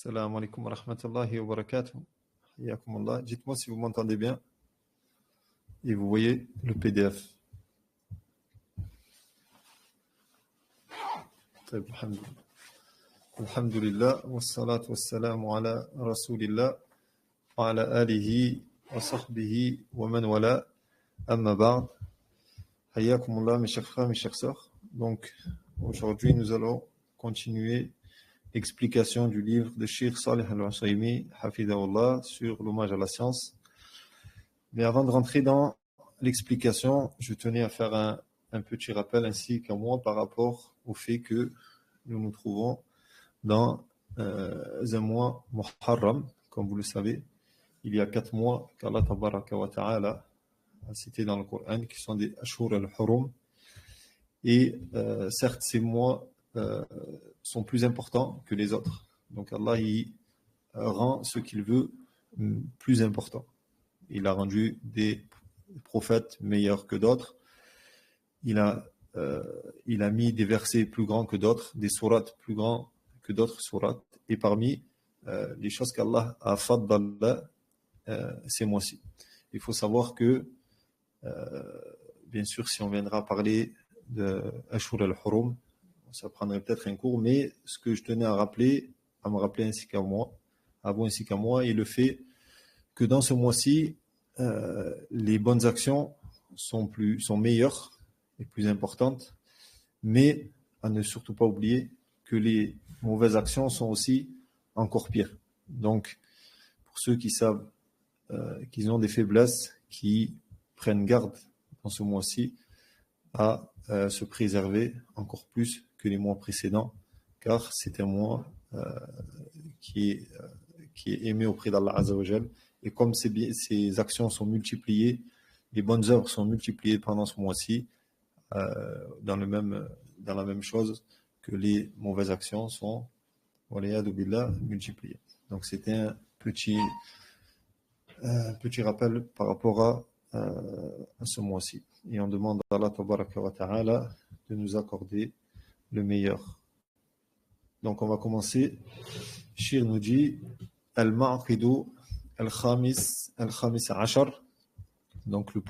Salam alaikum wa rahmatullahi wa barakatuh. Hayyakum Allah. Dites-moi si vous m'entendez bien et vous voyez le PDF. طيب الحمد لله. الحمد لله والصلاة والسلام على رسول الله وعلى آله وصحبه ومن والاه. أما بعد. Hayyakum Allah, mes chers frères, mes chères sœurs. Donc, aujourd'hui, nous allons continuer l'explication du livre de Cheikh Salih Al-Usaymi, Hafidahullah, sur l'hommage à la science. Mais avant de rentrer dans l'explication, je tenais à faire un petit rappel ainsi qu'à moi par rapport au fait que nous nous trouvons dans un mois Muharram, comme vous le savez. Il y a 4 mois qu'Allah Tabaraka wa Ta'ala a cité dans le Coran, qui sont des Ashur al-Hurum. Et certes, ces mois sont plus importants que les autres. Donc Allah il rend ce qu'il veut plus important. Il a rendu des prophètes meilleurs que d'autres. Il a mis des versets plus grands que d'autres, des sourates plus grands que d'autres sourates. Et parmi les choses qu'Allah a faddala ces mois-ci. Il faut savoir que, bien sûr, si on viendra parler de Ashur al-Hurum, ça prendrait peut-être un cours, mais ce que je tenais à me rappeler ainsi qu'à moi, à vous ainsi qu'à moi, est le fait que dans ce mois-ci, les bonnes actions sont meilleures et plus importantes, mais à ne surtout pas oublier que les mauvaises actions sont aussi encore pires. Donc, pour ceux qui savent qu'ils ont des faiblesses, qui prennent garde dans ce mois-ci à se préserver encore plus que les mois précédents, car c'est un mois qui est aimé auprès d'Allah Azza wa Jal. Et comme ces actions sont multipliées, les bonnes œuvres sont multipliées pendant ce mois-ci, dans la même chose que les mauvaises actions sont, waliyadu billah, multipliées. Donc c'était un petit rappel par rapport à ce mois-ci. Et on demande à Allah Tabaraka wa Ta'ala de nous accorder le meilleur. Donc on va commencer. Shir nous dit Al-Ma'qidu Al-Khamis Ashar. Donc le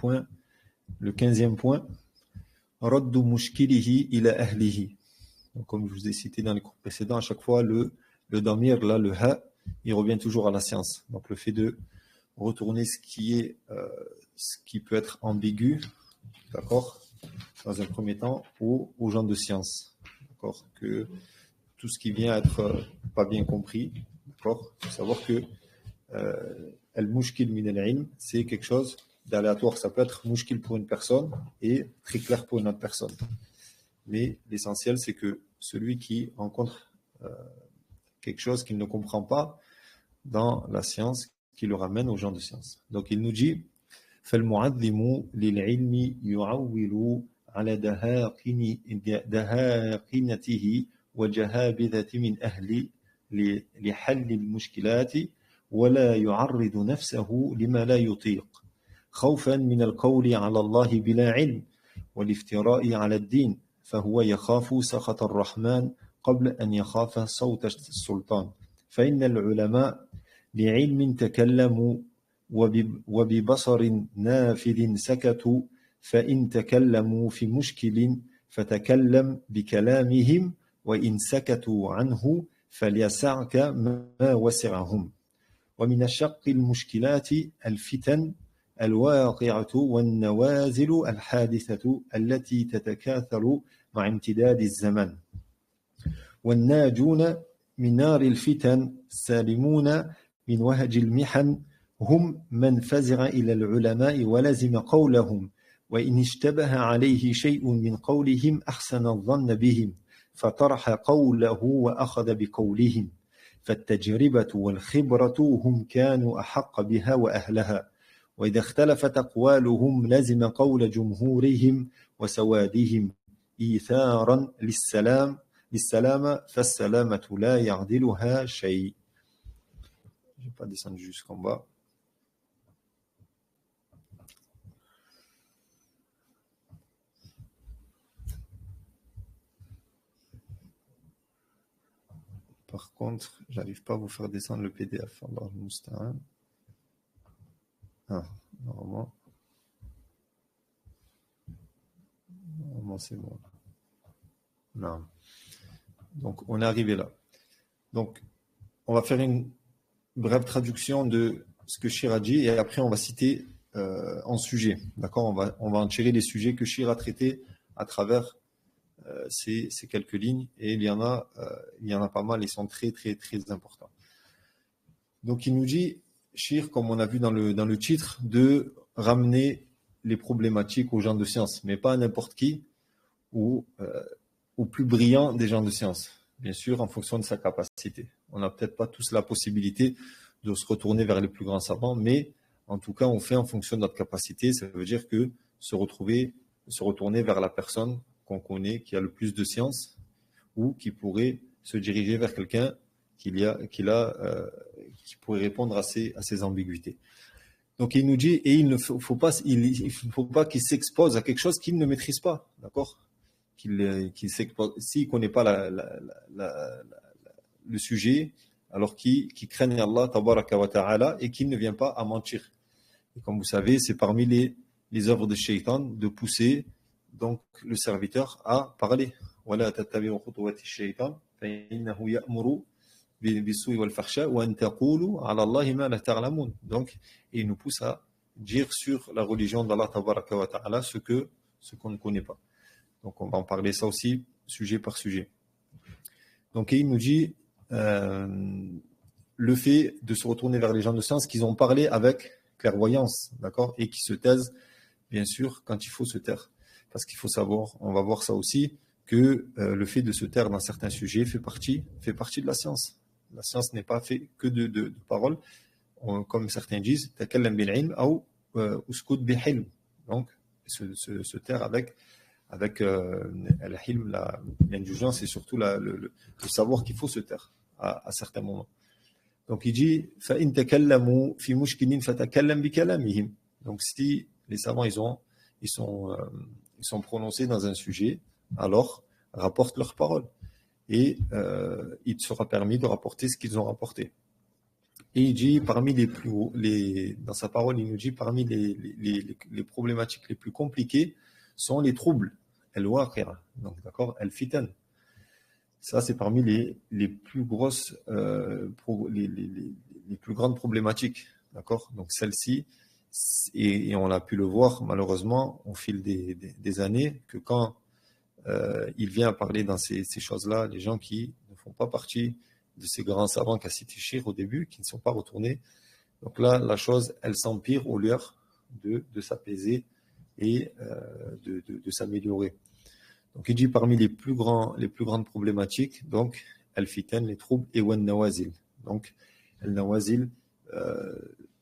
15e point. Raddu mushkilihi ila ahlihi. Donc comme je vous ai cité dans les cours précédents, à chaque fois le damir, là, le ha, il revient toujours à la science. Donc le fait de retourner ce qui peut être ambigu, d'accord, dans un premier temps, aux gens de science, d'accord, que tout ce qui vient être pas bien compris, d'accord, il faut savoir que al-mushkil min al-ilm, c'est quelque chose d'aléatoire. Ça peut être mushkil pour une personne et très clair pour une autre personne. Mais l'essentiel, c'est que celui qui rencontre quelque chose qu'il ne comprend pas dans la science, qui le ramène aux gens de science. Donc il nous dit فالمعظم للعلم يعول على دهاقنته وجهابذة من أهل لحل المشكلات ولا يعرض نفسه لما لا يطيق خوفا من القول على الله بلا علم والافتراء على الدين فهو يخاف سخط الرحمن قبل أن يخاف صوت السلطان فإن العلماء لعلم تكلموا وببصر نافذ سكتوا فإن تكلموا في مشكل فتكلم بكلامهم وإن سكتوا عنه فليسعك ما وسعهم ومن الشق المشكلات الفتن الواقعة والنوازل الحادثة التي تتكاثر مع امتداد الزمن والناجون من نار الفتن سالمون من وهج المحن هم من فزع إلى العلماء ولزم قولهم وإن اشتبه عليه شيء من قولهم أحسن الظن بهم فطرح قوله وأخذ بقولهم فالتجربة والخبرة هم كانوا أحق بها وأهلها وإذا اختلفت أقوالهم لزم قول جمهورهم وسوادهم إيثارا للسلامة فالسلامة لا يعدلها شيء. Je vais pas descendre jusqu'en bas. Par contre, j'arrive pas à vous faire descendre le PDF. Allah al-Musta'an. Ah, normalement c'est bon. Non. Donc, on est arrivé là. Donc, on va faire une brève traduction de ce que Shir a dit et après, on va citer en sujet. D'accord, on va en tirer les sujets que Shir a traités à travers ces quelques lignes et il y en a pas mal, ils sont très, très, très importants. Donc, il nous dit, Shir, comme on a vu dans le titre, de ramener les problématiques aux gens de science, mais pas à n'importe qui ou au plus brillant des gens de science, bien sûr, en fonction de sa capacité. On n'a peut-être pas tous la possibilité de se retourner vers les plus grands savants, mais en tout cas, on fait en fonction de notre capacité. Ça veut dire que se retourner vers la personne qu'on connaît, qui a le plus de science, ou qui pourrait se diriger vers quelqu'un qui pourrait répondre à ces ambiguïtés. Donc il nous dit, et il ne faut pas qu'il s'expose à quelque chose qu'il ne maîtrise pas, d'accord ? S'il ne connaît pas le sujet, alors qu'il craigne Allah tabaraka wa ta'ala et qu'il ne vient pas à mentir. Et comme vous savez, c'est parmi les œuvres de Shaitan de pousser donc le serviteur à parler. وَلَا تَتَّبِعُوا خُطُوَاتِ الشَّيْطَانِ فَإِنَّهُ يَأْمُرُ بِالسُّوءِ وَالْفَحْشَاءِ وَأَنْ تَقُولُوا عَلَى اللَّهِ مَا لَا تَعْلَمُونَ. Donc, il nous pousse à dire sur la religion d'Allah tabaraka wa ta'ala ce qu'on ne connaît pas. Donc, on va en parler ça aussi, sujet par sujet. Donc, il nous dit le fait de se retourner vers les gens de science qu'ils ont parlé avec clairvoyance, d'accord, et qui se taisent, bien sûr, quand il faut se taire. Parce qu'il faut savoir, on va voir ça aussi, que le fait de se taire dans certains sujets fait partie de la science. La science n'est pas faite que de paroles. Comme certains disent, takallam bil ilm ou uskut bi hilm. Donc, se taire avec l'indulgence et surtout le savoir qu'il faut se taire à certains moments. Donc il dit فَإِن تَكَلَّمُوا فِي مُشْكِلٍ فَتَكَلَّمْ بِكَلَامِهِمْ. Donc si les savants ils sont prononcés dans un sujet, alors rapportent leurs paroles et il sera permis de rapporter ce qu'ils ont rapporté. Et il dit dans sa parole, il nous dit parmi les problématiques les plus compliquées sont les troubles. El-Waqira, donc d'accord, El-Fitan. Ça, c'est parmi les plus grosses, les plus grandes problématiques, d'accord. Donc celle-ci, et on a pu le voir malheureusement au fil des années, que quand il vient parler dans ces choses-là, les gens qui ne font pas partie de ces grands savants qu'a cité Shir au début, qui ne sont pas retournés. Donc là, la chose, elle s'empire au lieu de s'apaiser et de s'améliorer. Donc il dit parmi les plus grandes problématiques, donc al-fitan, les troubles, et wan-nawazil. Donc al-nawazil,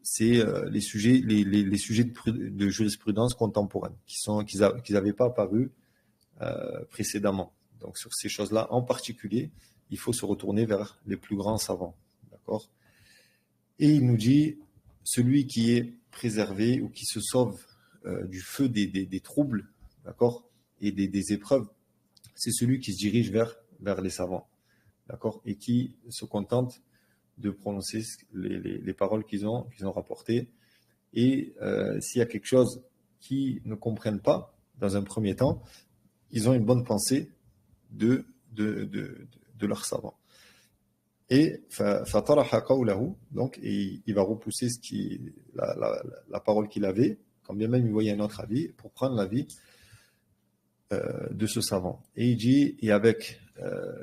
c'est les sujets de jurisprudence contemporaine qui n'avaient pas apparu précédemment. Donc sur ces choses-là en particulier, il faut se retourner vers les plus grands savants, d'accord. Et il nous dit celui qui est préservé ou qui se sauve du feu des troubles, d'accord, et des épreuves, c'est celui qui se dirige vers les savants, d'accord, et qui se contente de prononcer les paroles qu'ils ont rapportées. Et s'il y a quelque chose qu'ils ne comprennent pas, dans un premier temps, ils ont une bonne pensée de leurs savants. Et donc il va repousser la parole qu'il avait, quand bien même il voyait un autre avis, pour prendre l'avis de ce savant. Et il dit, et avec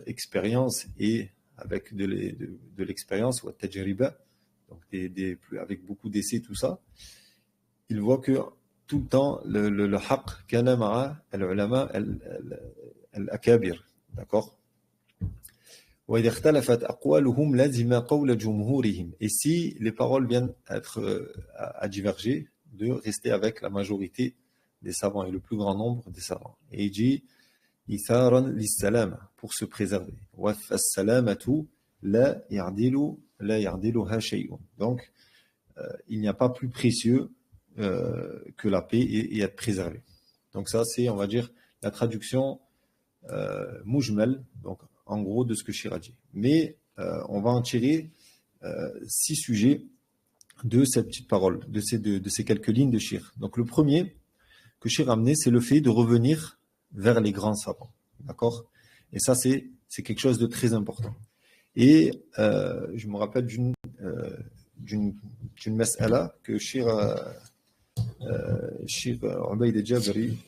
expérience et avec de l'expérience, ou tajriba, donc avec beaucoup d'essais, tout ça, il voit que tout le temps, le haqq kana ma'a al-ulama al-akabir, d'accord. Et si les paroles viennent à diverger, de rester avec la majorité des savants et le plus grand nombre des savants. Et il dit pour se préserver. Donc, il n'y a pas plus précieux que la paix et être préservé. Donc ça, c'est, on va dire, la traduction mujmal, donc en gros de ce que Shir a dit. Mais on va en tirer 6 sujets de cette petite parole, de ces quelques lignes de Shir. Donc le premier que Shir a amené, c'est le fait de revenir vers les grands savants. D'accord? Et ça, c'est quelque chose de très important. Et je me rappelle d'une mas'ala que Shir Ubayd al-Jabri,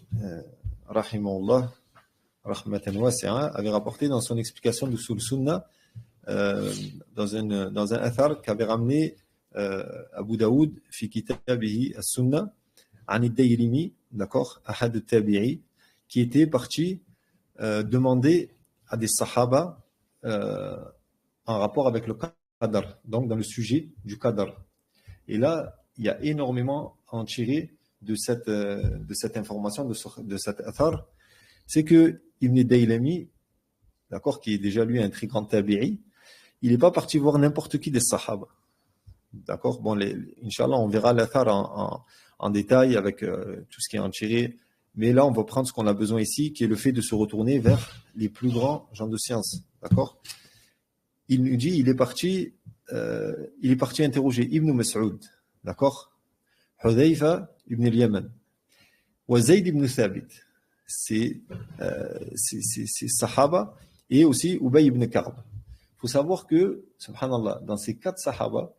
rahimahullah, rahmatan wasi'a, avait rapporté dans son explication de Sul Sunnah, dans un athar qu'avait ramené Abu Daoud fi kitabihi as-Sunnah, an ad-Daylimi, d'accord, ahad al-tabi'i, qui était parti demander à des sahaba en rapport avec le qadar, donc dans le sujet du qadar. Et là, il y a énormément à en tirer de cette information, de cet athar. C'est que Ibn Daylami, d'accord, qui est déjà lui un très grand tabi'i, il n'est pas parti voir n'importe qui des sahaba. D'accord. Bon, Inch'Allah, on verra l'athar en détail avec tout ce qui est en tiré. Mais là, on va prendre ce qu'on a besoin ici, qui est le fait de se retourner vers les plus grands gens de science. D'accord. Il nous dit, il est parti interroger Ibn Mas'ud, d'accord, Hudhayfa ibn al-Yaman, wa Zayd ibn Thabit, c'est Sahaba, et aussi Ubay ibn Ka'b. Il faut savoir que, subhanallah, dans ces 4 Sahaba,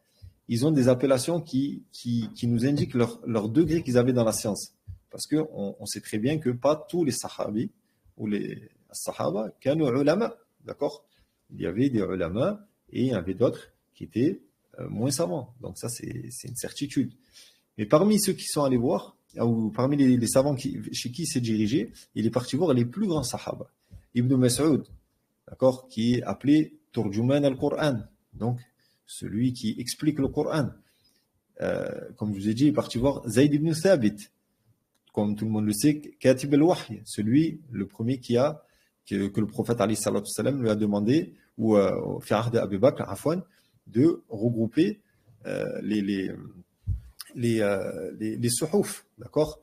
ils ont des appellations qui nous indiquent leur degré qu'ils avaient dans la science. Parce qu'on sait très bien que pas tous les Sahabis ou les Sahaba kanu ulama, d'accord. Il y avait des ulama et il y avait d'autres qui étaient moins savants. Donc ça, c'est une certitude. Mais parmi ceux qui sont allés voir, ou parmi les savants chez qui il s'est dirigé, il est parti voir les plus grands Sahaba. Ibn Mas'ud, d'accord, qui est appelé Turjuman al-Qur'an, donc celui qui explique le Coran. Comme je vous ai dit, il est parti voir Zayd ibn Thabit, comme tout le monde le sait, Katib al-Wahy, le premier que le prophète alayhi salatu wassalam lui a demandé, ou fi ahd Abu Bakr, afwan, de regrouper les suhuf, d'accord.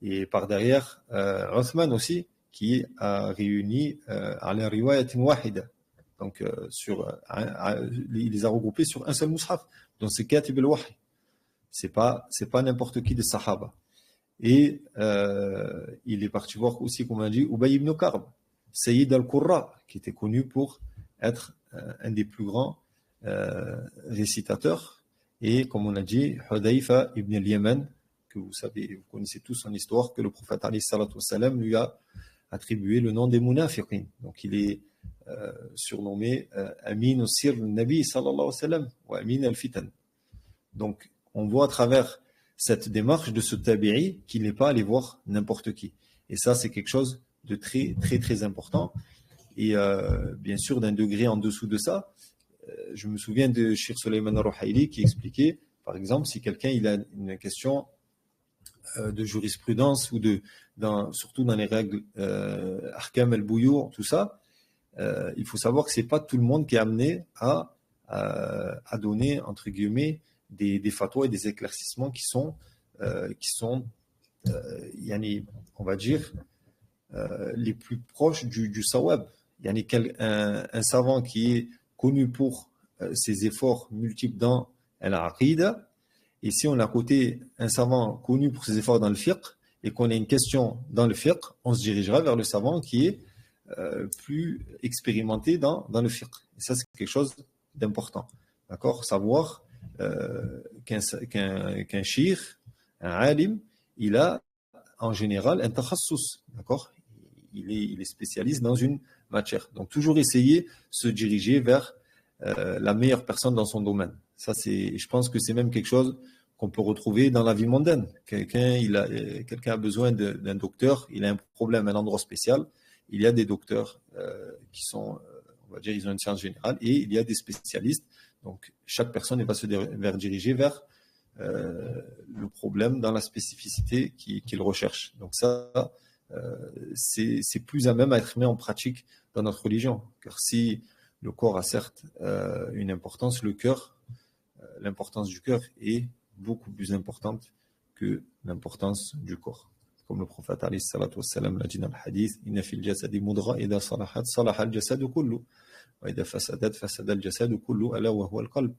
Et par derrière, Uthman aussi, qui a réuni ala riwayatin wahida. Donc, il les a regroupés sur un seul mushaf. Donc, c'est Katib al-Wahy. C'est pas n'importe qui des Sahaba. Et il est parti voir aussi, comme on a dit, Ubay ibn Ka'b, Sayyid al-Qurra, qui était connu pour être un des plus grands récitateurs. Et comme on a dit, Hudhayfa ibn al-Yaman, que vous connaissez tous son histoire, que le prophète alayhi salatu wassalam lui a attribué le nom des munafiqin. Donc il est surnommé Amin al-Sir al-Nabi sallallahu alayhi wa sallam, ou Amin al-Fitan. Donc on voit à travers cette démarche de ce tabi'i qu'il n'est pas allé voir n'importe qui. Et ça, c'est quelque chose de très, très, très important. Et bien sûr, d'un degré en dessous de ça, je me souviens de Cheikh Sulayman al-Ruhaili qui expliquait, par exemple, si quelqu'un il a une question de jurisprudence ou surtout dans les règles Ahkam al-Bouyour, tout ça, il faut savoir que c'est pas tout le monde qui est amené à donner, entre guillemets, des fatwas et des éclaircissements qui sont on va dire, les plus proches du sawab. Il y a un savant qui est connu pour ses efforts multiples dans l'aqida, et si on a à côté un savant connu pour ses efforts dans le fiqh, et qu'on a une question dans le fiqh, on se dirigera vers le savant qui est plus expérimenté dans le fiqh. Et ça, c'est quelque chose d'important. D'accord? Savoir qu'un shir, un alim, il a en général un takhassus, d'accord? Il est spécialiste dans une matière. Donc toujours essayer de se diriger vers la meilleure personne dans son domaine. Ça, je pense que c'est même quelque chose qu'on peut retrouver dans la vie mondaine. Quelqu'un a besoin d'un docteur, il a un problème à un endroit spécial. Il y a des docteurs qui sont, on va dire, ils ont une science générale, et il y a des spécialistes. Donc, chaque personne va se diriger vers le problème dans la spécificité qu'il recherche. Donc ça, c'est plus à même à être mis en pratique dans notre religion. Car si le corps a certes une importance, le cœur, l'importance du cœur est beaucoup plus importante que l'importance du corps. Comme le prophète alayhi salatu wassalam l'a dit dans le hadith, inna fil jasadi mudgha idha salahat salaha al jasadu kullu وإذا فسدت فسد الجسد كله ألا وهو القلب.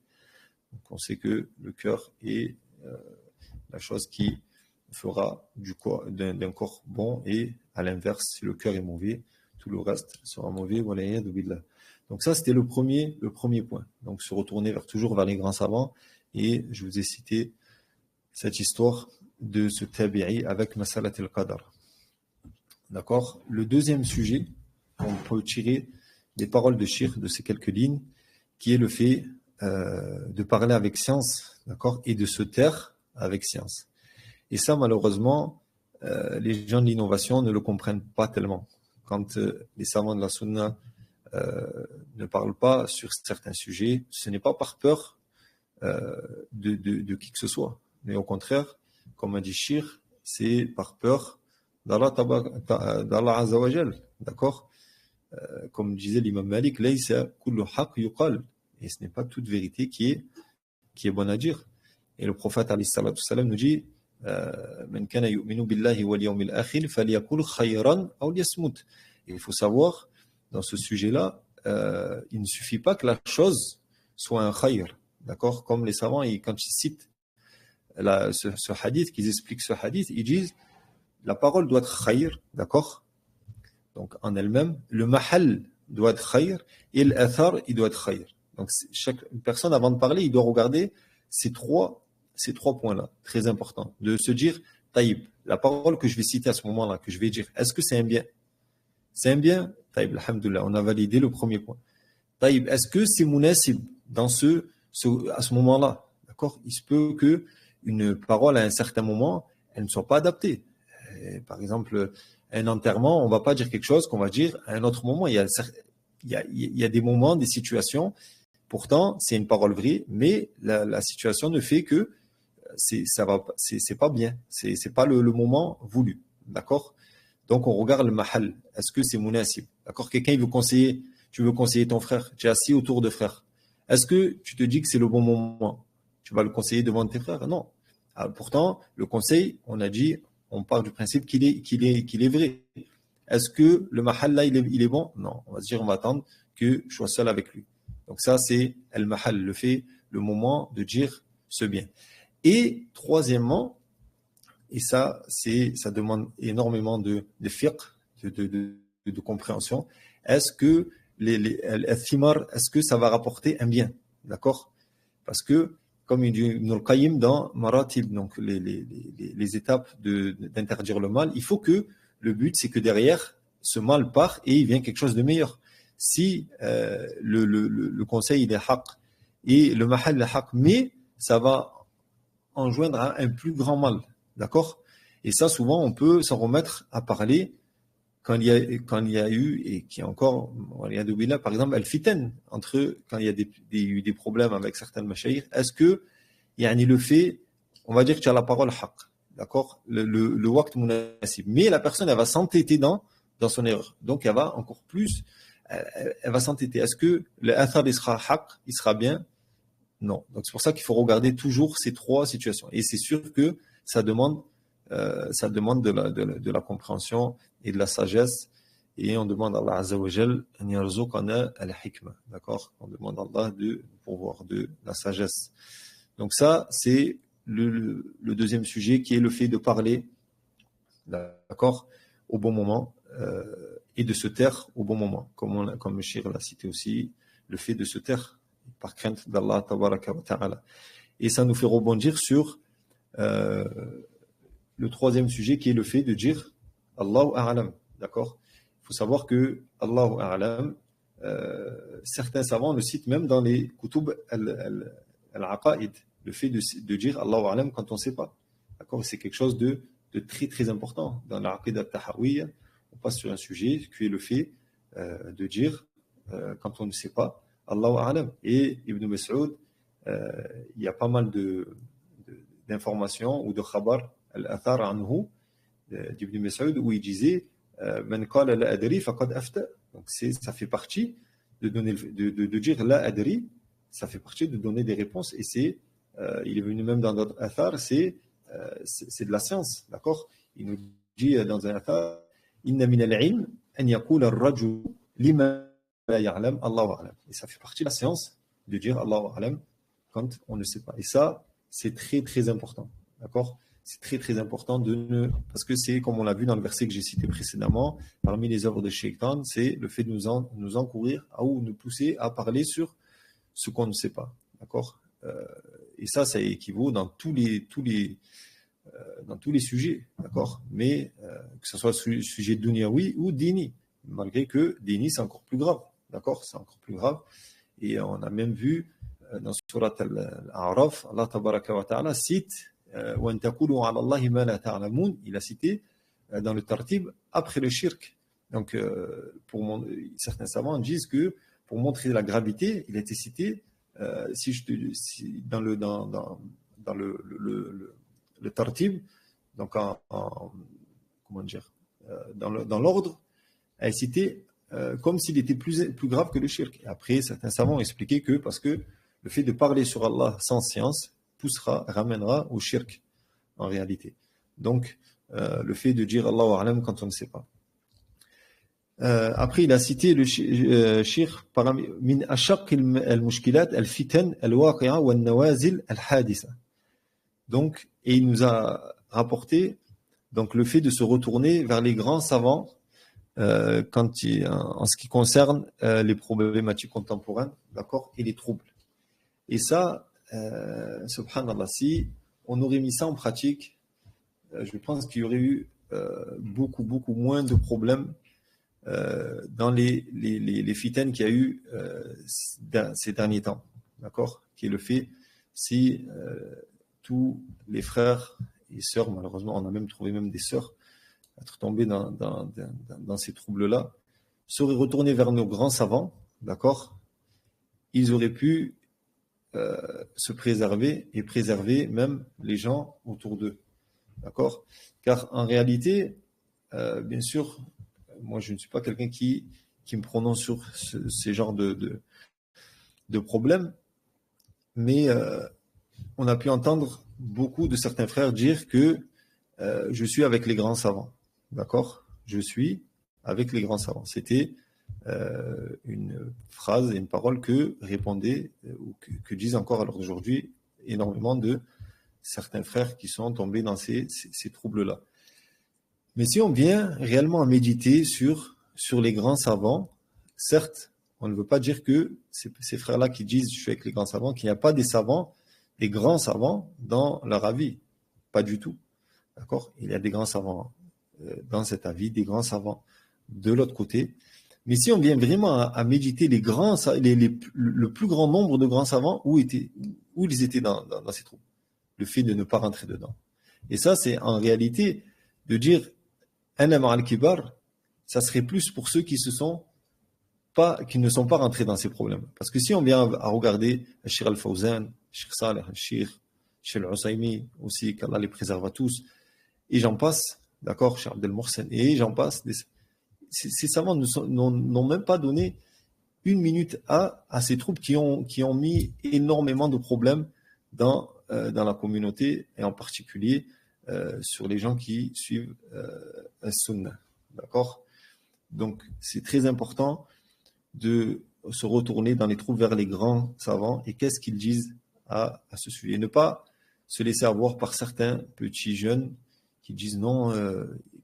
Donc on sait que le cœur est la chose qui fera d'un corps bon, et à l'inverse, si le cœur est mauvais, tout le reste sera mauvais. Donc ça, c'était le premier point. Donc se retourner toujours vers les grands savants, et je vous ai cité cette histoire de ce tabi'i avec Masalat al-Qadar. D'accord. Le deuxième sujet, on peut tirer des paroles de Cheikh, de ces quelques lignes, qui est le fait de parler avec science, d'accord, et de se taire avec science. Et ça, malheureusement, les gens de l'innovation ne le comprennent pas tellement. Quand les savants de la Sunna ne parlent pas sur certains sujets, ce n'est pas par peur de qui que ce soit, mais au contraire, comme a dit Shir, c'est par peur d'Allah Azza wa Jal, d'accord. Comme disait l'imam Malik, laysa kullu haqq yuqal, et ce n'est pas toute vérité qui est bonne à dire. Et le prophète alayhi salatu wassalam nous dit man kana yu'minu billahi wal yawmil akhir falyaqul khayran aw liyasmut. Et il faut savoir, dans ce sujet-là, il ne suffit pas que la chose soit un khayr, d'accord. Comme les savants, quand ils citent ce hadith, qu'ils expliquent ce hadith, ils disent la parole doit être khayr, d'accord. Donc en elle-même, le mahal doit être khayr, et l'athar, il doit être khayr. Donc chaque personne, avant de parler, il doit regarder ces trois points-là, très importants. De se dire, taïb, la parole que je vais citer à ce moment-là, que je vais dire, est-ce que c'est un bien? C'est un bien? Taïb, alhamdoulilah, on a validé le premier point. Taïb, est-ce que c'est munasib à ce moment-là? D'accord? Il se peut que une parole à un certain moment, elle ne soit pas adaptée. Par exemple, un enterrement, on ne va pas dire quelque chose qu'on va dire à un autre moment. Il y a des moments, des situations, pourtant c'est une parole vraie, mais la situation ne fait que c'est pas bien, c'est pas le moment voulu, d'accord. Donc on regarde le mahal, est-ce que c'est munasib, d'accord. Quelqu'un tu veux conseiller ton frère, tu es assis autour de frères, est-ce que tu te dis que c'est le bon moment, tu vas le conseiller devant tes frères? Non. Alors, pourtant le conseil, on part du principe qu'il est vrai. Est-ce que le mahal là il est bon? Non, on va se dire, on va attendre que je sois seul avec lui. Donc ça, c'est al-mahal, le moment de dire ce bien. Et troisièmement, et ça demande énormément de fiqh, de compréhension, est-ce que al-thimar, est-ce que ça va rapporter un bien? D'accord? Parce que, comme il dit Ibn al-Qayyim dans Maratib, donc les étapes d'interdire le mal, il faut que le but, c'est que derrière, ce mal part et il vient quelque chose de meilleur. Si le conseil il est haq et le mahal est haq, mais ça va enjoindre à un plus grand mal, d'accord. Et ça, souvent, on peut s'en remettre à parler quand il y a eu, et qui est encore, par exemple, al-fitan, quand il y a eu des problèmes avec certaines mashayikh, est-ce que le fait, on va dire que tu as la parole haq, d'accord, le waqt munasib, mais la personne, elle va s'entêter dans son erreur, donc elle va encore plus, elle va s'entêter. Est-ce que le athar il sera haq, il sera bien? Non. Donc c'est pour ça qu'il faut regarder toujours ces trois situations, et c'est sûr que ça demande de la compréhension et de la sagesse, et on demande à Allah Azza wa Jal an yarzuqana al-hikma, d'accord, on demande à Allah de pourvoir de la sagesse. Donc ça, c'est le deuxième sujet, qui est le fait de parler, d'accord, au bon moment, et de se taire au bon moment, comme le Cheikh l'a cité aussi, le fait de se taire par crainte d'Allah tabaraka wa ta'ala. Et ça nous fait rebondir sur le troisième sujet, qui est le fait de dire Allahu a'lam, d'accord. Il faut savoir que Allahu a'lam, certains savants le citent même dans les kutub al-aqaid, le fait de dire Allahu a'lam quand on ne sait pas, d'accord. C'est quelque chose de très très important dans l'aqid al-tahawiyya. On passe sur un sujet qui est le fait de dire quand on ne sait pas Allahu a'lam. Et Ibn Mas'ud, il y a pas mal d'informations ou de khabar al-athar anhu d'Ibn Mas'ud, où il disait man qala la adri faqad afta. Donc ça fait partie de dire la adri, ça fait partie de donner des réponses, et il est venu même dans d'autres athar, c'est de la science, d'accord. Il nous dit dans un athar inna min al-ilm an yaqula ar-rajul lima ya'lam, Allahu a'lam. Et ça fait partie de la séance de dire Allahu a'lam quand on ne sait pas. Et ça, c'est très très important. D'accord? C'est très très important de ne. Parce que c'est, comme on l'a vu dans le verset que j'ai cité précédemment, parmi les œuvres de Shaitan, c'est le fait de nous encourir ou nous pousser à parler sur ce qu'on ne sait pas. D'accord? Et ça équivaut dans tous les sujets. D'accord? Mais que ce soit le sujet dunyawi ou dini. Malgré que dini, c'est encore plus grave. D'accord? C'est encore plus grave. Et on a même vu dans Surat Al-A'raf, Allah Tabaraka wa Ta'ala cite وَأَن تَقُولُوا عَلَى اللَّهِ مَا لَا تَعْلَمُونَ. Il a cité dans le tartib après le shirk. Donc, certains savants disent que pour montrer la gravité, il a été cité dans le tartib, donc comment dire, dans l'ordre, a été cité comme s'il était plus grave que le shirk. Et après, certains savants ont expliqué que parce que le fait de parler sur Allah sans science ramènera au shirk en réalité. Donc, le fait de dire Allahu a'lam quand on ne sait pas. Après, il a cité le shirk min ashaq al-mushkilat al-fitan al-waqi'a wa al-nawazil al-haditha. Donc, et il nous a rapporté donc le fait de se retourner vers les grands savants en ce qui concerne les problématiques contemporaines, d'accord, et les troubles. Et ça, subhanallah, si on aurait mis ça en pratique, je pense qu'il y aurait eu beaucoup moins de problèmes dans les fitanes qu'il y a eu ces derniers temps, d'accord, qui est le fait si tous les frères et sœurs, malheureusement, on a même trouvé même des sœurs être tombés dans ces troubles-là, seraient retournés vers nos grands savants, d'accord, ils auraient pu se préserver et préserver même les gens autour d'eux, d'accord, car en réalité, bien sûr, moi je ne suis pas quelqu'un qui me prononce sur ces genres de problèmes, mais on a pu entendre beaucoup de certains frères dire que je suis avec les grands savants. D'accord? Je suis avec les grands savants. C'était une phrase et une parole que répondaient ou que disent encore à l'heure d'aujourd'hui énormément de certains frères qui sont tombés dans ces troubles-là. Mais si on vient réellement à méditer sur les grands savants, certes, on ne veut pas dire que ces frères-là qui disent je suis avec les grands savants, qu'il n'y a pas des grands savants dans leur avis. Pas du tout. D'accord? Il y a des grands savants dans cet avis, des grands savants de l'autre côté. Mais si on vient vraiment à méditer le plus grand nombre de grands savants, où ils étaient dans ces troubles, le fait de ne pas rentrer dedans. Et ça, c'est en réalité de dire Ana ma'al kibar, ça serait plus pour ceux qui ne sont pas rentrés dans ces problèmes. Parce que si on vient à regarder Cheikh Al-Fawzan, Cheikh Saleh Al-Cheikh, Cheikh Al-Usaymi aussi, qu'Allah les préserve à tous, et j'en passe, d'accord, Cheikh Abdel Mohsen, et j'en passe, ces savants n'ont même pas donné une minute à ces troupes qui ont mis énormément de problèmes dans la communauté, et en particulier sur les gens qui suivent un sunnah. D'accord? Donc, c'est très important de se retourner dans les troupes vers les grands savants et qu'est-ce qu'ils disent à ce sujet. Et ne pas se laisser avoir par certains petits jeunes qui disent non,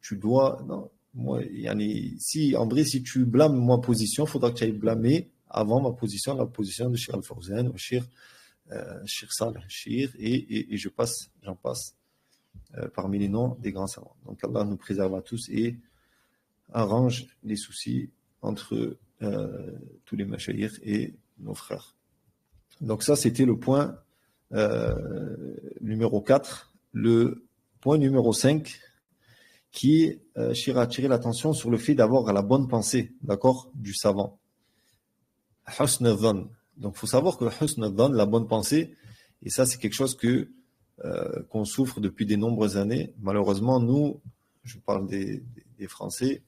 tu dois. Non, moi, si tu blâmes ma position, il faudra que tu ailles blâmer avant ma position, la position de Cheikh Al-Fawzan ou Cheikh Saleh Cheikh, et j'en passe parmi les noms des grands savants. Donc Allah nous préserve à tous et arrange les soucis entre tous les mashayikh et nos frères. Donc ça, c'était le point numéro 4. Le point numéro 5 qui a attiré l'attention sur le fait d'avoir la bonne pensée, d'accord, du savant. Husn al-dhann. Donc il faut savoir que husn al-dhann, la bonne pensée, et ça c'est quelque chose qu'on souffre depuis de nombreuses années. Malheureusement, nous, je parle des Français,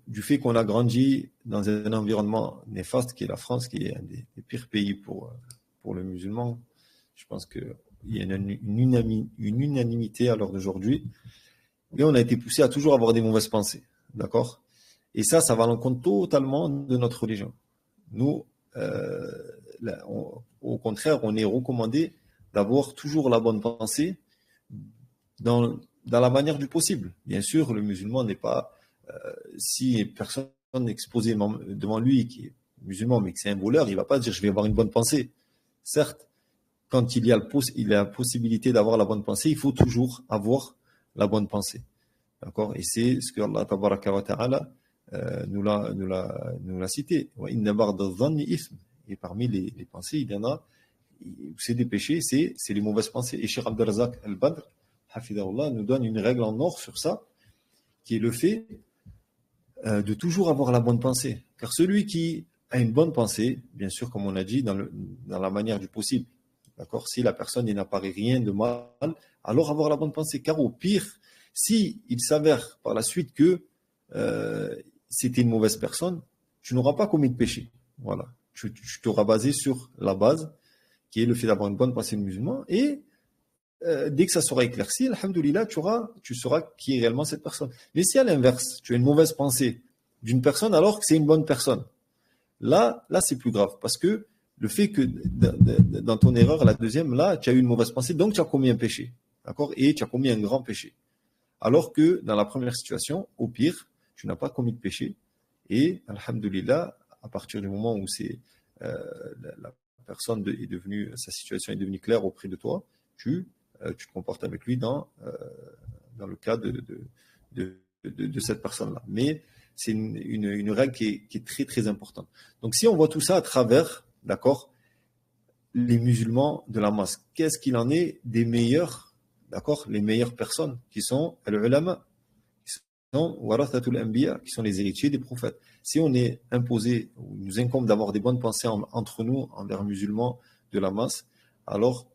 du fait qu'on a grandi dans un environnement néfaste qui est la France, qui est un des pires pays pour le musulman, je pense qu'il y a une unanimité à l'heure d'aujourd'hui, et on a été poussé à toujours avoir des mauvaises pensées. d'accord? Et ça va à l'encontre totalement de notre religion. Nous, au contraire, on est recommandé d'avoir toujours la bonne pensée dans la manière du possible. Bien sûr, le musulman n'est pas, si personne est exposée devant lui qui est musulman, mais que c'est un voleur, il ne va pas dire je vais avoir une bonne pensée. Certes, quand il y a la possibilité d'avoir la bonne pensée, il faut toujours avoir la bonne pensée. D'accord? Et c'est ce que Allah tabaraka wa ta'ala nous l'a cité. Et parmi les pensées, il y en a, c'est des péchés, c'est les mauvaises pensées. Et Cheikh Abdelrazak al-Badr, hafidahullah, nous donne une règle en or sur ça, qui est le fait de toujours avoir la bonne pensée. Car celui qui a une bonne pensée, bien sûr, comme on a dit, dans la manière du possible, d'accord, si la personne n'apparaît rien de mal, alors avoir la bonne pensée. Car au pire, si il s'avère par la suite que c'était une mauvaise personne, tu n'auras pas commis de péché. Voilà. Tu t'auras basé sur la base, qui est le fait d'avoir une bonne pensée de musulman, et dès que ça sera éclairci, alhamdoulilah, tu sauras qui est réellement cette personne. Mais si à l'inverse, tu as une mauvaise pensée d'une personne alors que c'est une bonne personne, là c'est plus grave, parce que le fait que dans ton erreur, la deuxième, là, tu as eu une mauvaise pensée, donc tu as commis un péché, d'accord? Et tu as commis un grand péché. Alors que dans la première situation, au pire, tu n'as pas commis de péché, et alhamdoulilah, à partir du moment où la personne sa situation est devenue claire auprès de toi, tu te comportes avec lui dans le cas de cette personne-là. Mais c'est une règle qui est très, très importante. Donc, si on voit tout ça à travers, d'accord, les musulmans de la masse, qu'est-ce qu'il en est des meilleurs, d'accord, les meilleures personnes qui sont al-ulama, qui sont warathatul anbiya, qui sont les héritiers des prophètes. Si on est imposé, ou nous incombe d'avoir des bonnes pensées entre nous, envers musulmans de la masse, alors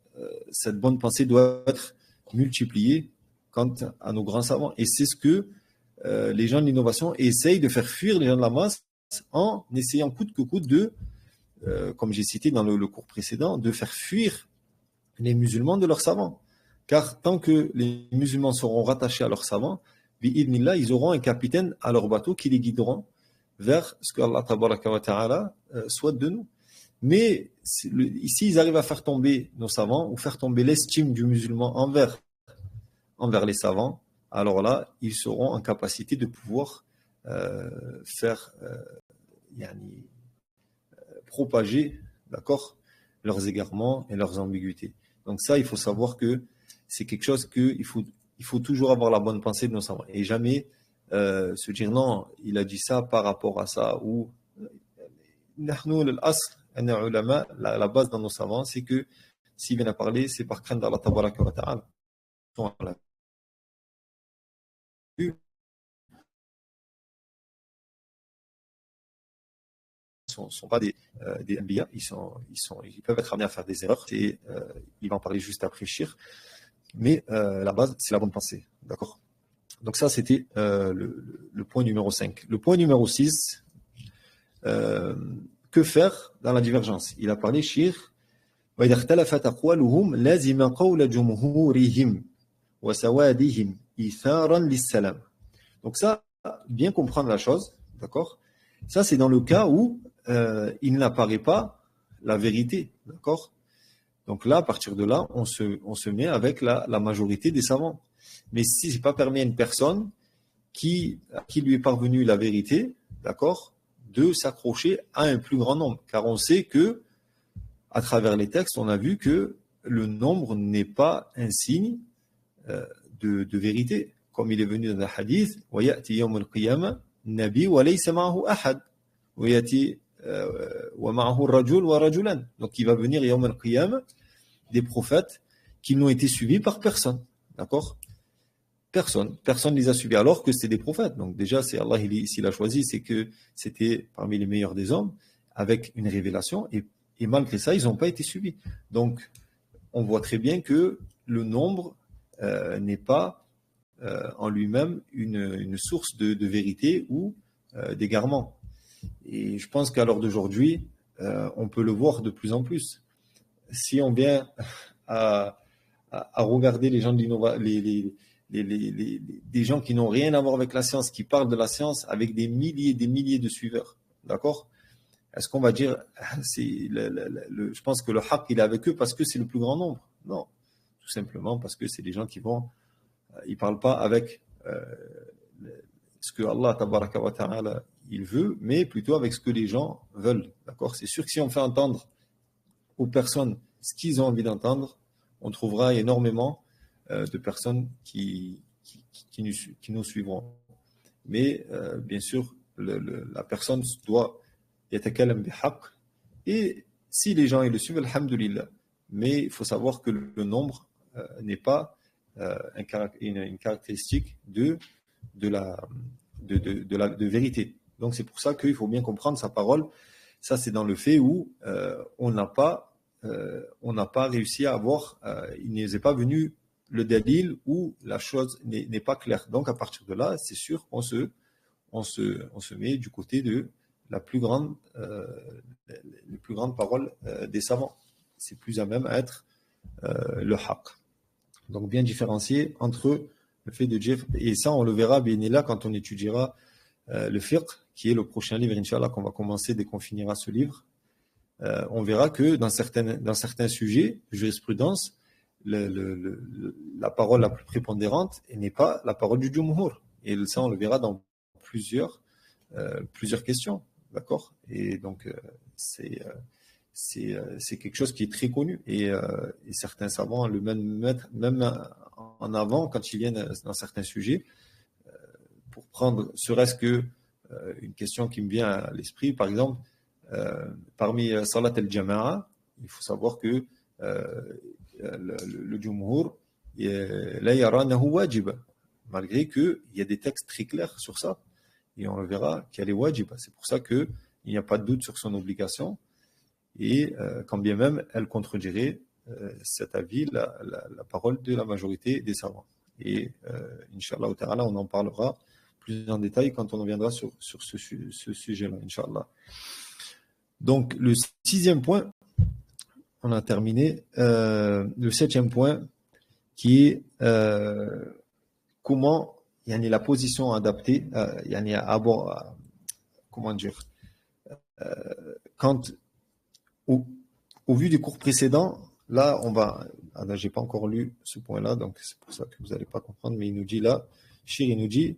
cette bonne pensée doit être multipliée quant à nos grands savants. Et c'est ce que les gens de l'innovation essayent de faire fuir les gens de la masse en essayant coûte que coûte de, comme j'ai cité dans le cours précédent, de faire fuir les musulmans de leurs savants. Car tant que les musulmans seront rattachés à leurs savants, bi'idnillah, ils auront un capitaine à leur bateau qui les guideront vers ce que Allah tabaraka wa ta'ala souhaite de nous. Mais ici, ils arrivent à faire tomber nos savants ou faire tomber l'estime du musulman envers les savants, alors là, ils seront en capacité de pouvoir faire propager, d'accord, leurs égarements et leurs ambiguïtés. Donc ça, il faut savoir que c'est quelque chose qu'il faut toujours avoir la bonne pensée de nos savants et jamais se dire non, il a dit ça par rapport à ça ou la base dans nos savants, c'est que s'il vient à parler, c'est par crainte d'Allah tabaraka wa ta'ala. Sont pas des MBA, ils peuvent être amenés à faire des erreurs, et il va en parler juste après Shir, mais la base, c'est la bonne pensée, d'accord? Donc ça, c'était le point numéro 5. Le point numéro 6, que faire dans la divergence? Il a parlé Shir, وإذا اختلفت أقوالهم لازم قول جمهورهم وسوادهم إيثارا للسلام. Donc ça, bien comprendre la chose, d'accord? Ça, c'est dans le cas où il n'apparaît pas la vérité, d'accord? Donc là, à partir de là, on se met avec la majorité des savants. Mais si ce n'est pas permis à une personne qui lui est parvenue la vérité, d'accord, de s'accrocher à un plus grand nombre. Car on sait que, à travers les textes, on a vu que le nombre n'est pas un signe de vérité. Comme il est venu dans le hadith, وَيَأْتِي يَوْمُ الْقِيَامَةِ نَبِي وَلَيْسَ مَعَهُ أَحَدٌ وَيَأْتِي وَمَعَهُ الرَّجُلُ وَرَجُلًا. Donc il va venir يَوْمُ الْقِيَامَةِ des prophètes qui n'ont été suivis par personne. D'accord? Personne ne les a suivis alors que c'était des prophètes. Donc déjà, c'est Allah, s'il a choisi, c'est que c'était parmi les meilleurs des hommes avec une révélation et malgré ça, ils n'ont pas été suivis. Donc on voit très bien que le nombre n'est pas en lui-même une source de vérité ou d'égarement. Et je pense qu'à l'heure d'aujourd'hui, on peut le voir de plus en plus. Si on vient à regarder les gens de des gens qui n'ont rien à voir avec la science, qui parlent de la science avec des milliers de suiveurs. D'accord? Est-ce qu'on va dire, je pense que le haqq, il est avec eux parce que c'est le plus grand nombre? Non. Tout simplement parce que c'est des gens qui ils parlent pas avec ce que Allah tabaraka wa ta'ala il veut, mais plutôt avec ce que les gens veulent. D'accord? C'est sûr que si on fait entendre aux personnes ce qu'ils ont envie d'entendre, on trouvera énormément de personnes qui nous suivront. Mais bien sûr, la personne doit yatakallam bihaq, et si les gens ils le suivent, alhamdulillah. Mais il faut savoir que le nombre n'est pas une caractéristique de vérité. Donc c'est pour ça qu'il faut bien comprendre sa parole. Ça, c'est dans le fait où on n'a pas réussi à avoir, il n'est pas venu le dalil où la chose n'est pas claire. Donc à partir de là, c'est sûr qu'on se met du côté de les plus grandes paroles des savants. C'est plus à même à être le haqq. Donc bien différencier entre le fait de dire, et ça on le verra bien là quand on étudiera le fiqh, qui est le prochain livre, Inch'Allah, qu'on va commencer dès qu'on finira ce livre. On verra que dans certains sujets de jurisprudence, la parole la plus prépondérante n'est pas la parole du jumhur. Et ça, on le verra dans plusieurs questions. D'accord? Et donc, c'est quelque chose qui est très connu. Et certains savants le mettent même en avant quand ils viennent dans certains sujets, pour prendre, serait-ce que une question qui me vient à l'esprit, par exemple, parmi Salat al-Jama'a, il faut savoir que le Jumhur, la yaranahu wajib, malgré qu'il y a des textes très clairs sur ça, et on le verra qu'elle est wajib. C'est pour ça qu'il n'y a pas de doute sur son obligation, et quand bien même elle contredirait cet avis, la parole de la majorité des savants. Et Inch'Allah ta'ala, on en parlera plus en détail quand on reviendra sur ce sujet-là, Inch'Allah. Donc, le 6e point, on a terminé. Le 7e point, qui est comment la position adaptée, comment dire, quand, au vu du cours précédent, là, là, j'ai pas encore lu ce point-là, donc c'est pour ça que vous n'allez pas comprendre, mais il nous dit là, Shir, il nous dit,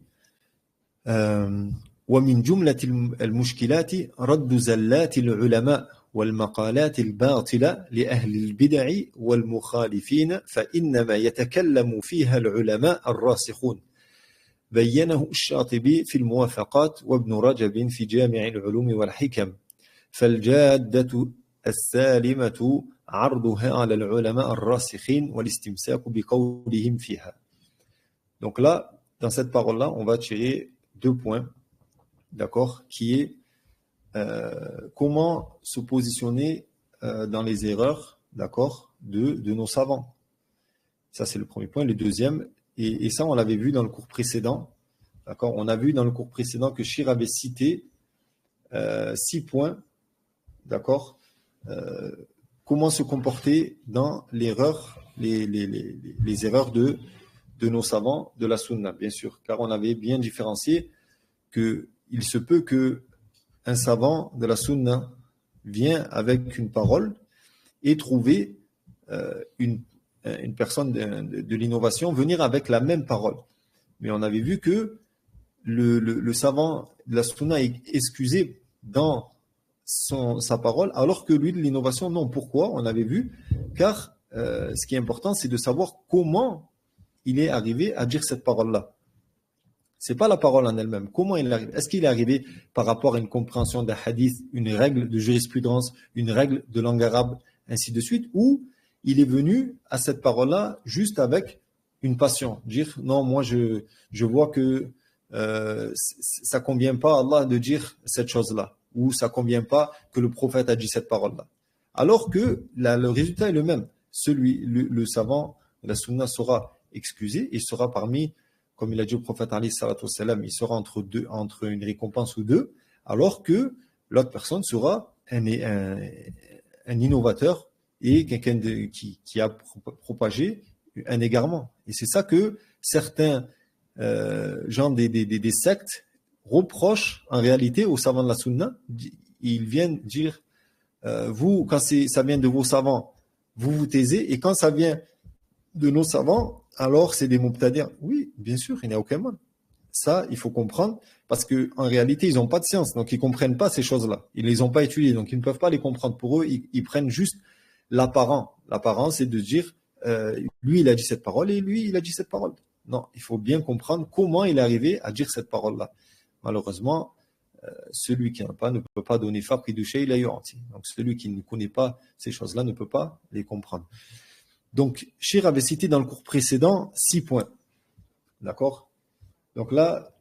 ومن جملة المشكلات رد زلات العلماء والمقالات الباطلة لأهل البدع والمخالفين فإنما يتكلم فيها العلماء الراسخون بينه الشاطبي في الموافقات وابن رجب في جامع العلوم والحكم فالجادة السالمة عرضها على العلماء الراسخين والاستمساك بقولهم فيها. Donc là, dans cette parole-là, on va tirer 2 points, d'accord, qui est comment se positionner dans les erreurs, d'accord, de nos savants. Ça, c'est le premier point. Le deuxième, et ça, on l'avait vu dans le cours précédent, d'accord, on a vu dans le cours précédent que Shir avait cité 6 points, d'accord, comment se comporter dans l'erreur, les erreurs de nos savants de la sunna, bien sûr, car on avait bien différencié qu'il se peut qu'un savant de la sunna vienne avec une parole et trouver une personne de l'innovation venir avec la même parole. Mais on avait vu que le savant de la sunna est excusé dans sa parole, alors que lui de l'innovation, non. Pourquoi? On avait vu, car ce qui est important, c'est de savoir comment il est arrivé à dire cette parole-là. C'est pas la parole en elle-même. Comment il arrive? Est-ce qu'il est arrivé par rapport à une compréhension d'un hadith, une règle de jurisprudence, une règle de langue arabe, ainsi de suite, ou il est venu à cette parole-là juste avec une passion, dire non, moi je vois que ça convient pas à Allah de dire cette chose-là, ou ça convient pas que le prophète a dit cette parole-là. Alors que le résultat est le même. Le savant, la sunna sera excusé, il sera parmi, comme il a dit au prophète alayhi salatu wassalam, il sera entre une récompense ou deux, alors que l'autre personne sera un innovateur et quelqu'un qui a propagé un égarement. Et c'est ça que certains gens des sectes reprochent en réalité aux savants de la Sunna, ils viennent dire vous, quand ça vient de vos savants, vous vous taisez, et quand ça vient de nos savants, alors c'est des mubtadi'in. Oui, bien sûr, il n'y a aucun mal. Ça, il faut comprendre, parce qu'en réalité, ils n'ont pas de science, donc ils ne comprennent pas ces choses-là. Ils ne les ont pas étudiées, donc ils ne peuvent pas les comprendre. Pour eux, ils prennent juste l'apparent. L'apparent, c'est de dire, lui, il a dit cette parole, et lui, il a dit cette parole. Non, il faut bien comprendre comment il est arrivé à dire cette parole-là. Malheureusement, celui qui n'a pas ne peut pas donner faqih du shay la yu'ti. Donc celui qui ne connaît pas ces choses-là ne peut pas les comprendre. Donc, Shir avait cité dans le cours précédent 6 points. D'accord? Donc là,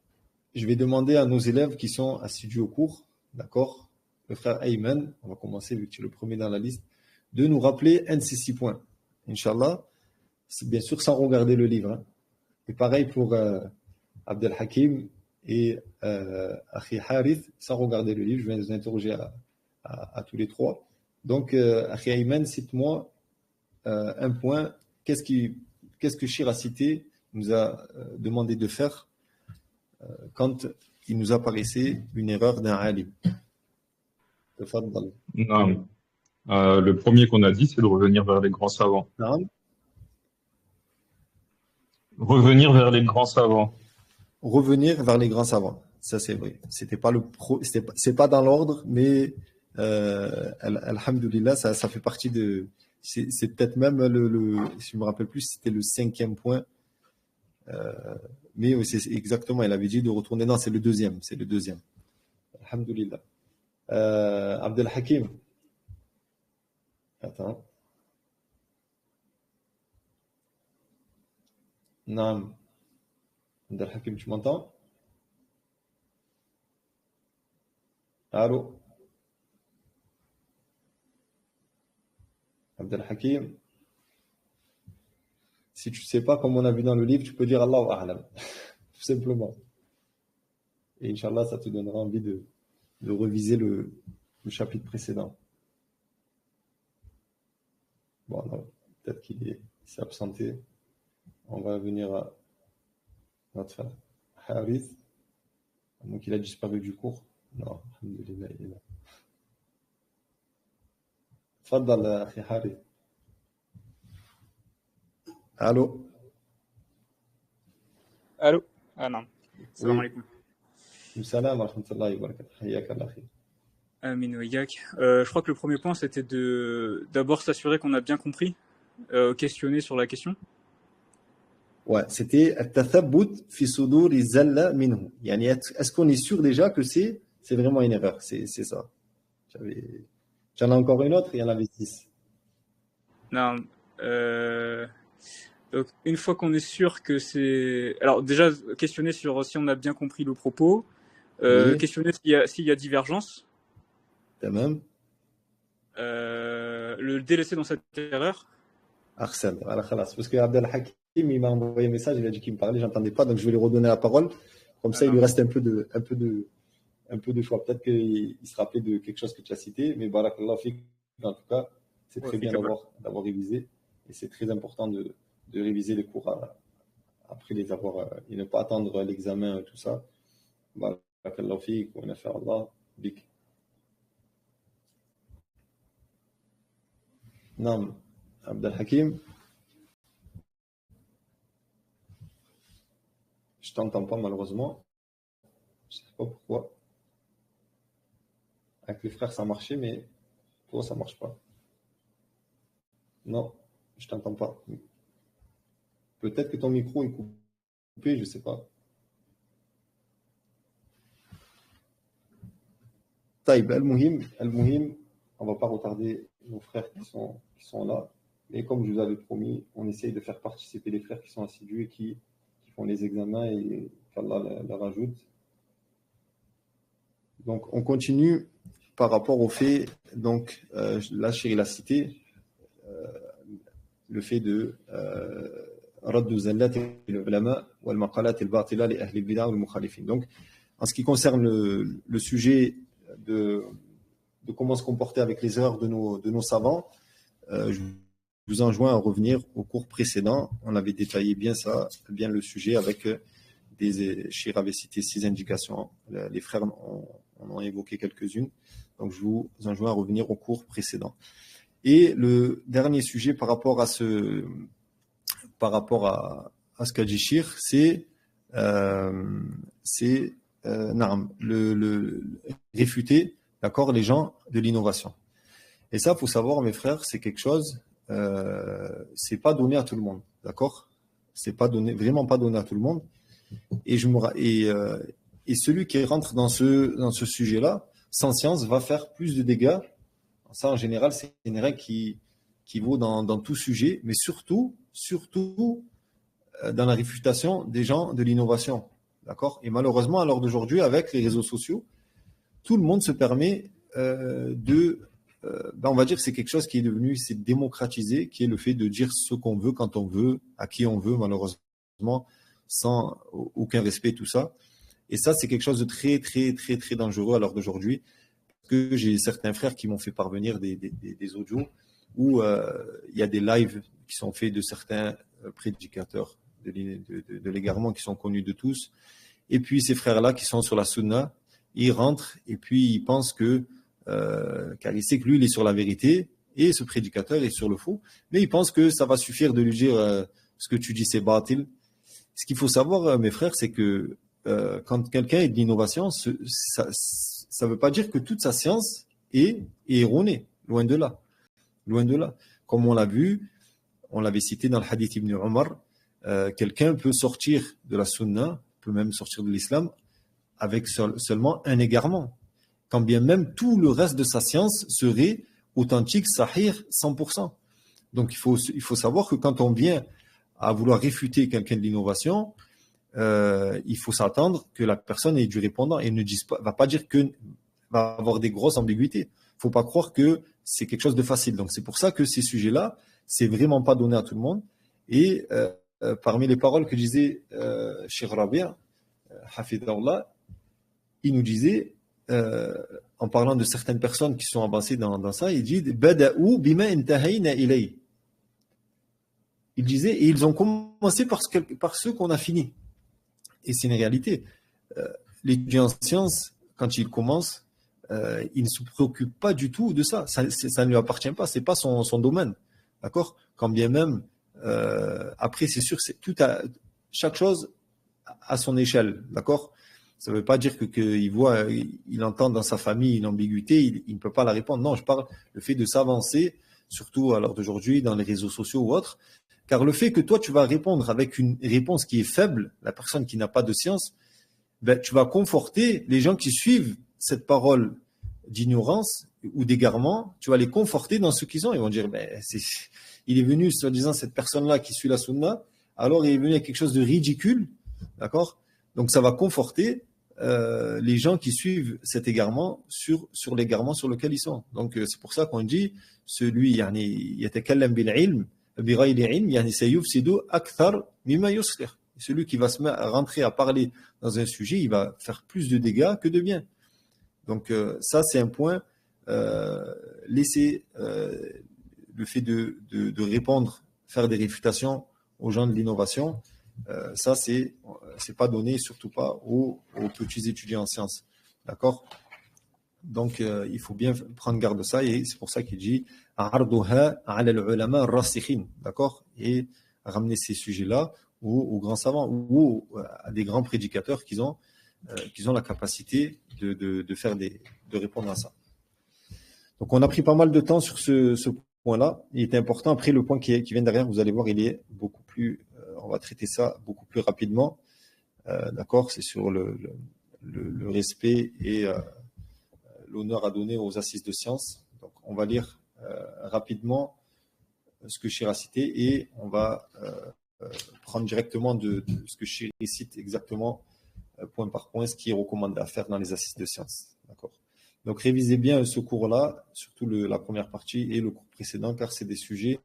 je vais demander à nos élèves qui sont assidus au cours, d'accord? Le frère Ayman, on va commencer vu que tu es le premier dans la liste, de nous rappeler un de ces 6 points. Inch'Allah, c'est bien sûr sans regarder le livre. Hein. Et pareil pour Abdel Hakim et Akhi Harith, sans regarder le livre. Je vais vous interroger à tous les trois. Donc, Akhi Ayman, cite-moi un point. Qu'est-ce que Shir a cité, nous a demandé de faire quand il nous apparaissait une erreur d'un alim? Non. Le premier qu'on a dit, c'est de revenir vers les grands savants. Non. Revenir vers les grands savants. Revenir vers les grands savants, ça c'est vrai. C'est pas dans l'ordre, mais alhamdoulilah, ça fait partie de. C'est peut-être même si je me rappelle plus, c'était le 5e point. Mais c'est exactement, il avait dit de retourner. Non, c'est le deuxième. Alhamdoulilah. Abdel Hakim. Attends. Non. Abdel Hakim, tu m'entends? Allô? Abdel Hakim. Si tu ne sais pas, comme on a vu dans le livre, tu peux dire Allahu A'lam. Tout simplement. Et Inch'Allah, ça te donnera envie de reviser le chapitre précédent. Bon, alors, peut-être qu'il s'est absenté. On va venir à notre frère Harith. Donc, il a disparu du cours. Non, alhamdoulilah, il est là. Tfaddal, Akhi Harith. Allô? Allô? Ah non. Salam Oui. alaikum. Salam wa rahmatullahi wa barakatuh. Hayyak Allah. Amin wa yak. Je crois que le premier point, c'était d'abord s'assurer qu'on a bien compris, questionner sur la question. Ouais, c'était at-tathabbut fi suduri zalla minhu. Yani, est-ce qu'on est sûr déjà que c'est vraiment une erreur? C'est ça. J'en ai encore une autre, il y en avait 6. Non. Donc, une fois qu'on est sûr que c'est... Alors déjà, questionner sur si on a bien compris le propos, Oui. questionner s'il y a divergence, Tamam. le délaisser dans cette erreur. Arsène, voilà, khalas. Parce que Abdel Hakim, il m'a envoyé un message, il a dit qu'il me parlait, j'entendais pas, donc je vais lui redonner la parole. Comme ça, il lui reste un peu de choix. Peut-être qu'il se rappelait de quelque chose que tu as cité, mais barakallah fik, en tout cas, c'est très bien d'avoir révisé. Et c'est très important de réviser les cours après les avoir, et ne pas attendre l'examen et tout ça. Barakallah fik, wa nafa Allah bik. Non, Abdel Hakim. Je t'entends pas malheureusement. Je sais pas pourquoi. Avec les frères ça marchait, mais toi ça marche pas. Non, je t'entends pas. Peut-être que ton micro est coupé, je sais pas. Taïb, Al-Muhim, on va pas retarder nos frères qui sont là. Mais comme je vous avais promis, on essaye de faire participer les frères qui sont assidus et qui font les examens et qu'Allah leur ajoute. Donc on continue par rapport au fait, donc là Chéri l'a cité, le fait de raddu zallat al-ulama wal maqalat al-batila li ahli al-bid'a wal mukhalifin. Donc en ce qui concerne le sujet de comment se comporter avec les erreurs de nos savants, je vous enjoins à revenir au cours précédent. On avait détaillé bien ça, bien le sujet avec Chir avait cité 6 indications. Les frères en ont évoqué quelques-unes. Donc, je vous enjoins à revenir au cours précédent. Et le dernier sujet par rapport à ce qu'a dit Chir, c'est réfuter, d'accord, les gens de l'innovation. Et ça, faut savoir, mes frères, c'est quelque chose, c'est pas donné à tout le monde, d'accord? C'est pas donné, vraiment pas donné à tout le monde. Et celui qui rentre dans ce sujet-là, sans science, va faire plus de dégâts. Ça, en général, c'est une règle qui vaut dans tout sujet, mais surtout dans la réfutation des gens de l'innovation, d'accord? Et malheureusement, à l'heure d'aujourd'hui, avec les réseaux sociaux, tout le monde se permet on va dire que c'est quelque chose qui est devenu, c'est démocratisé, qui est le fait de dire ce qu'on veut, quand on veut, à qui on veut, malheureusement, sans aucun respect, tout ça. Et ça, c'est quelque chose de très, très, très, très dangereux à l'heure d'aujourd'hui. Parce que j'ai certains frères qui m'ont fait parvenir des audios où il y a des lives qui sont faits de certains prédicateurs de l'égarement qui sont connus de tous. Et puis ces frères-là qui sont sur la sunna, ils rentrent et puis ils pensent car il sait que lui, il est sur la vérité et ce prédicateur est sur le faux, mais il pense que ça va suffire de lui dire ce que tu dis, c'est batil. Ce qu'il faut savoir, mes frères, c'est que quand quelqu'un est d'innovation, ça ne veut pas dire que toute sa science est erronée, loin de là. Loin de là. Comme on l'a vu, on l'avait cité dans le hadith Ibn Omar, quelqu'un peut sortir de la sunna, peut même sortir de l'islam, avec seulement un égarement. Quand bien même tout le reste de sa science serait authentique, sahih, 100%. Donc il faut savoir que quand on vient à vouloir réfuter quelqu'un de l'innovation, il faut s'attendre que la personne ait du répondant et ne va pas dire que va avoir des grosses ambiguïtés. Il ne faut pas croire que c'est quelque chose de facile. Donc c'est pour ça que ces sujets-là, c'est vraiment pas donné à tout le monde. Et parmi les paroles que disait Cheikh Rabia, Hafidahullah, il nous disait, en parlant de certaines personnes qui sont avancées dans ça, il dit Bada'u bima intahayna ilay. Il disait, et ils ont commencé par ceux qu'on a fini. Et c'est une réalité. L'étudiant en sciences, quand il commence, il ne se préoccupe pas du tout de ça. Ça ne lui appartient pas, c'est pas son domaine. D'accord? Quand bien même, après, c'est sûr, chaque chose à son échelle. D'accord? Ça ne veut pas dire il entend dans sa famille une ambiguïté, il ne peut pas la répondre. Non, je parle le fait de s'avancer, surtout à l'heure d'aujourd'hui, dans les réseaux sociaux ou autres. Car le fait que toi, tu vas répondre avec une réponse qui est faible, la personne qui n'a pas de science, ben, tu vas conforter les gens qui suivent cette parole d'ignorance ou d'égarement, tu vas les conforter dans ce qu'ils ont. Ils vont dire, ben, il est venu, soi-disant, cette personne-là qui suit la sunna, alors il est venu avec quelque chose de ridicule, d'accord? Donc ça va conforter les gens qui suivent cet égarement sur l'égarement sur lequel ils sont. Donc c'est pour ça qu'on dit, celui, yatakallam bil ilm, celui qui va se rentrer à parler dans un sujet, il va faire plus de dégâts que de bien. Donc ça, c'est un point. Laisser le fait de répondre, faire des réfutations aux gens de l'innovation, ça, c'est pas donné, surtout pas aux petits étudiants en sciences. D'accord? Donc, il faut bien prendre garde de ça, et c'est pour ça qu'il dit Arduha ala al-ulama rasikhin, d'accord? Et ramener ces sujets-là aux grands savants ou à des grands prédicateurs qui ont la capacité de répondre à ça. Donc, on a pris pas mal de temps sur ce point-là. Il est important. Après, le point qui vient derrière, vous allez voir, il est beaucoup plus. On va traiter ça beaucoup plus rapidement. D'accord? C'est sur le respect et l'honneur à donner aux assises de sciences. Donc, on va lire rapidement ce que Chir a cité et on va prendre directement de ce que Chir cite exactement, point par point, ce qui est recommandé à faire dans les assises de sciences. D'accord? Donc, révisez bien ce cours-là, surtout la première partie et le cours précédent, car c'est des sujets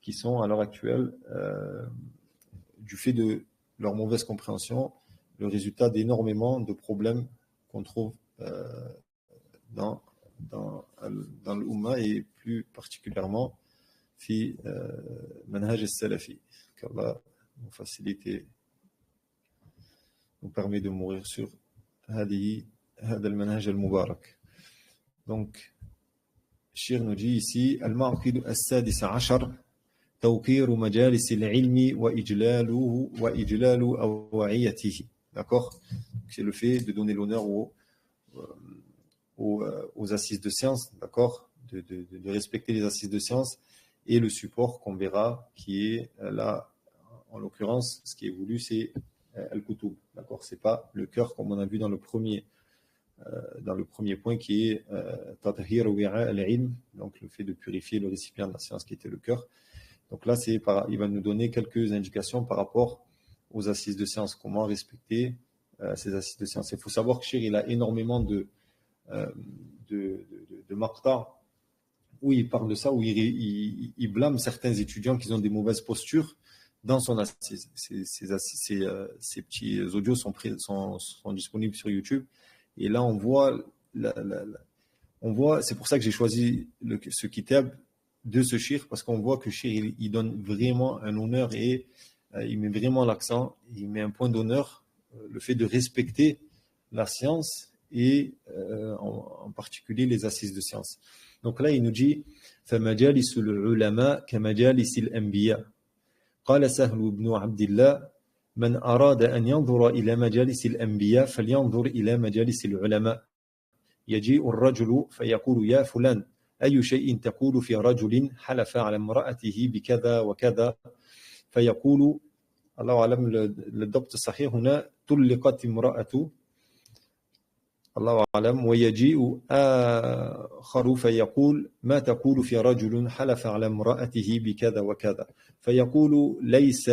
qui sont à l'heure actuelle, du fait de leur mauvaise compréhension, le résultat d'énormément de problèmes qu'on trouve dans l'Oumma et plus particulièrement في منهج السلفي. qu'Allah nous facilite et nous permet de mourir sur هذا المنهج المبارك. Donc الشيخ nous dit ici المعقد السادس عشر توقير مجالس العلم وإجلال أوعيته. D'accord? C'est le fait de donner l'honneur aux assises de science, d'accord? De respecter les assises de science et le support qu'on verra qui est là, en l'occurrence, ce qui est voulu, c'est al-kutub, d'accord? C'est pas le cœur comme on a vu dans le premier point qui est tathhir wi'a al-ilm, donc le fait de purifier le récipient de la science qui était le cœur. Donc là, il va nous donner quelques indications par rapport aux assises de science, comment respecter ces assises de science. Il faut savoir que Cheikh, il a énormément de maqta où il parle de ça, où il blâme certains étudiants qui ont des mauvaises postures dans son assise. Ces petits audios sont disponibles sur YouTube. Et là, on voit, c'est pour ça que j'ai choisi ce kitab de ce shir, parce qu'on voit que shir, il donne vraiment un honneur et il met vraiment l'accent, il met un point d'honneur, le fait de respecter la science et en particulier les assises de science. Donc là, il nous dit فَمَجَالِسُ الْعُلَمَاء كَمَجَالِسِ الْأَنْبِيَاء قال سهل بن عبد الله من أراد أن ينظر إلى مجالس الأنبياء فلينظر إلى مجالس العلماء يجيء الرجل فيقول يا فلان أي شيء تقول في رجل حلف على امرأته بكذا وكذا فيقول الله أعلم الضبط الصحيح هنا طلقت امرأة الله أعلم ويجيء آخر فيقول ما تقول في رجل حلف على امرأته بكذا وكذا فيقول ليس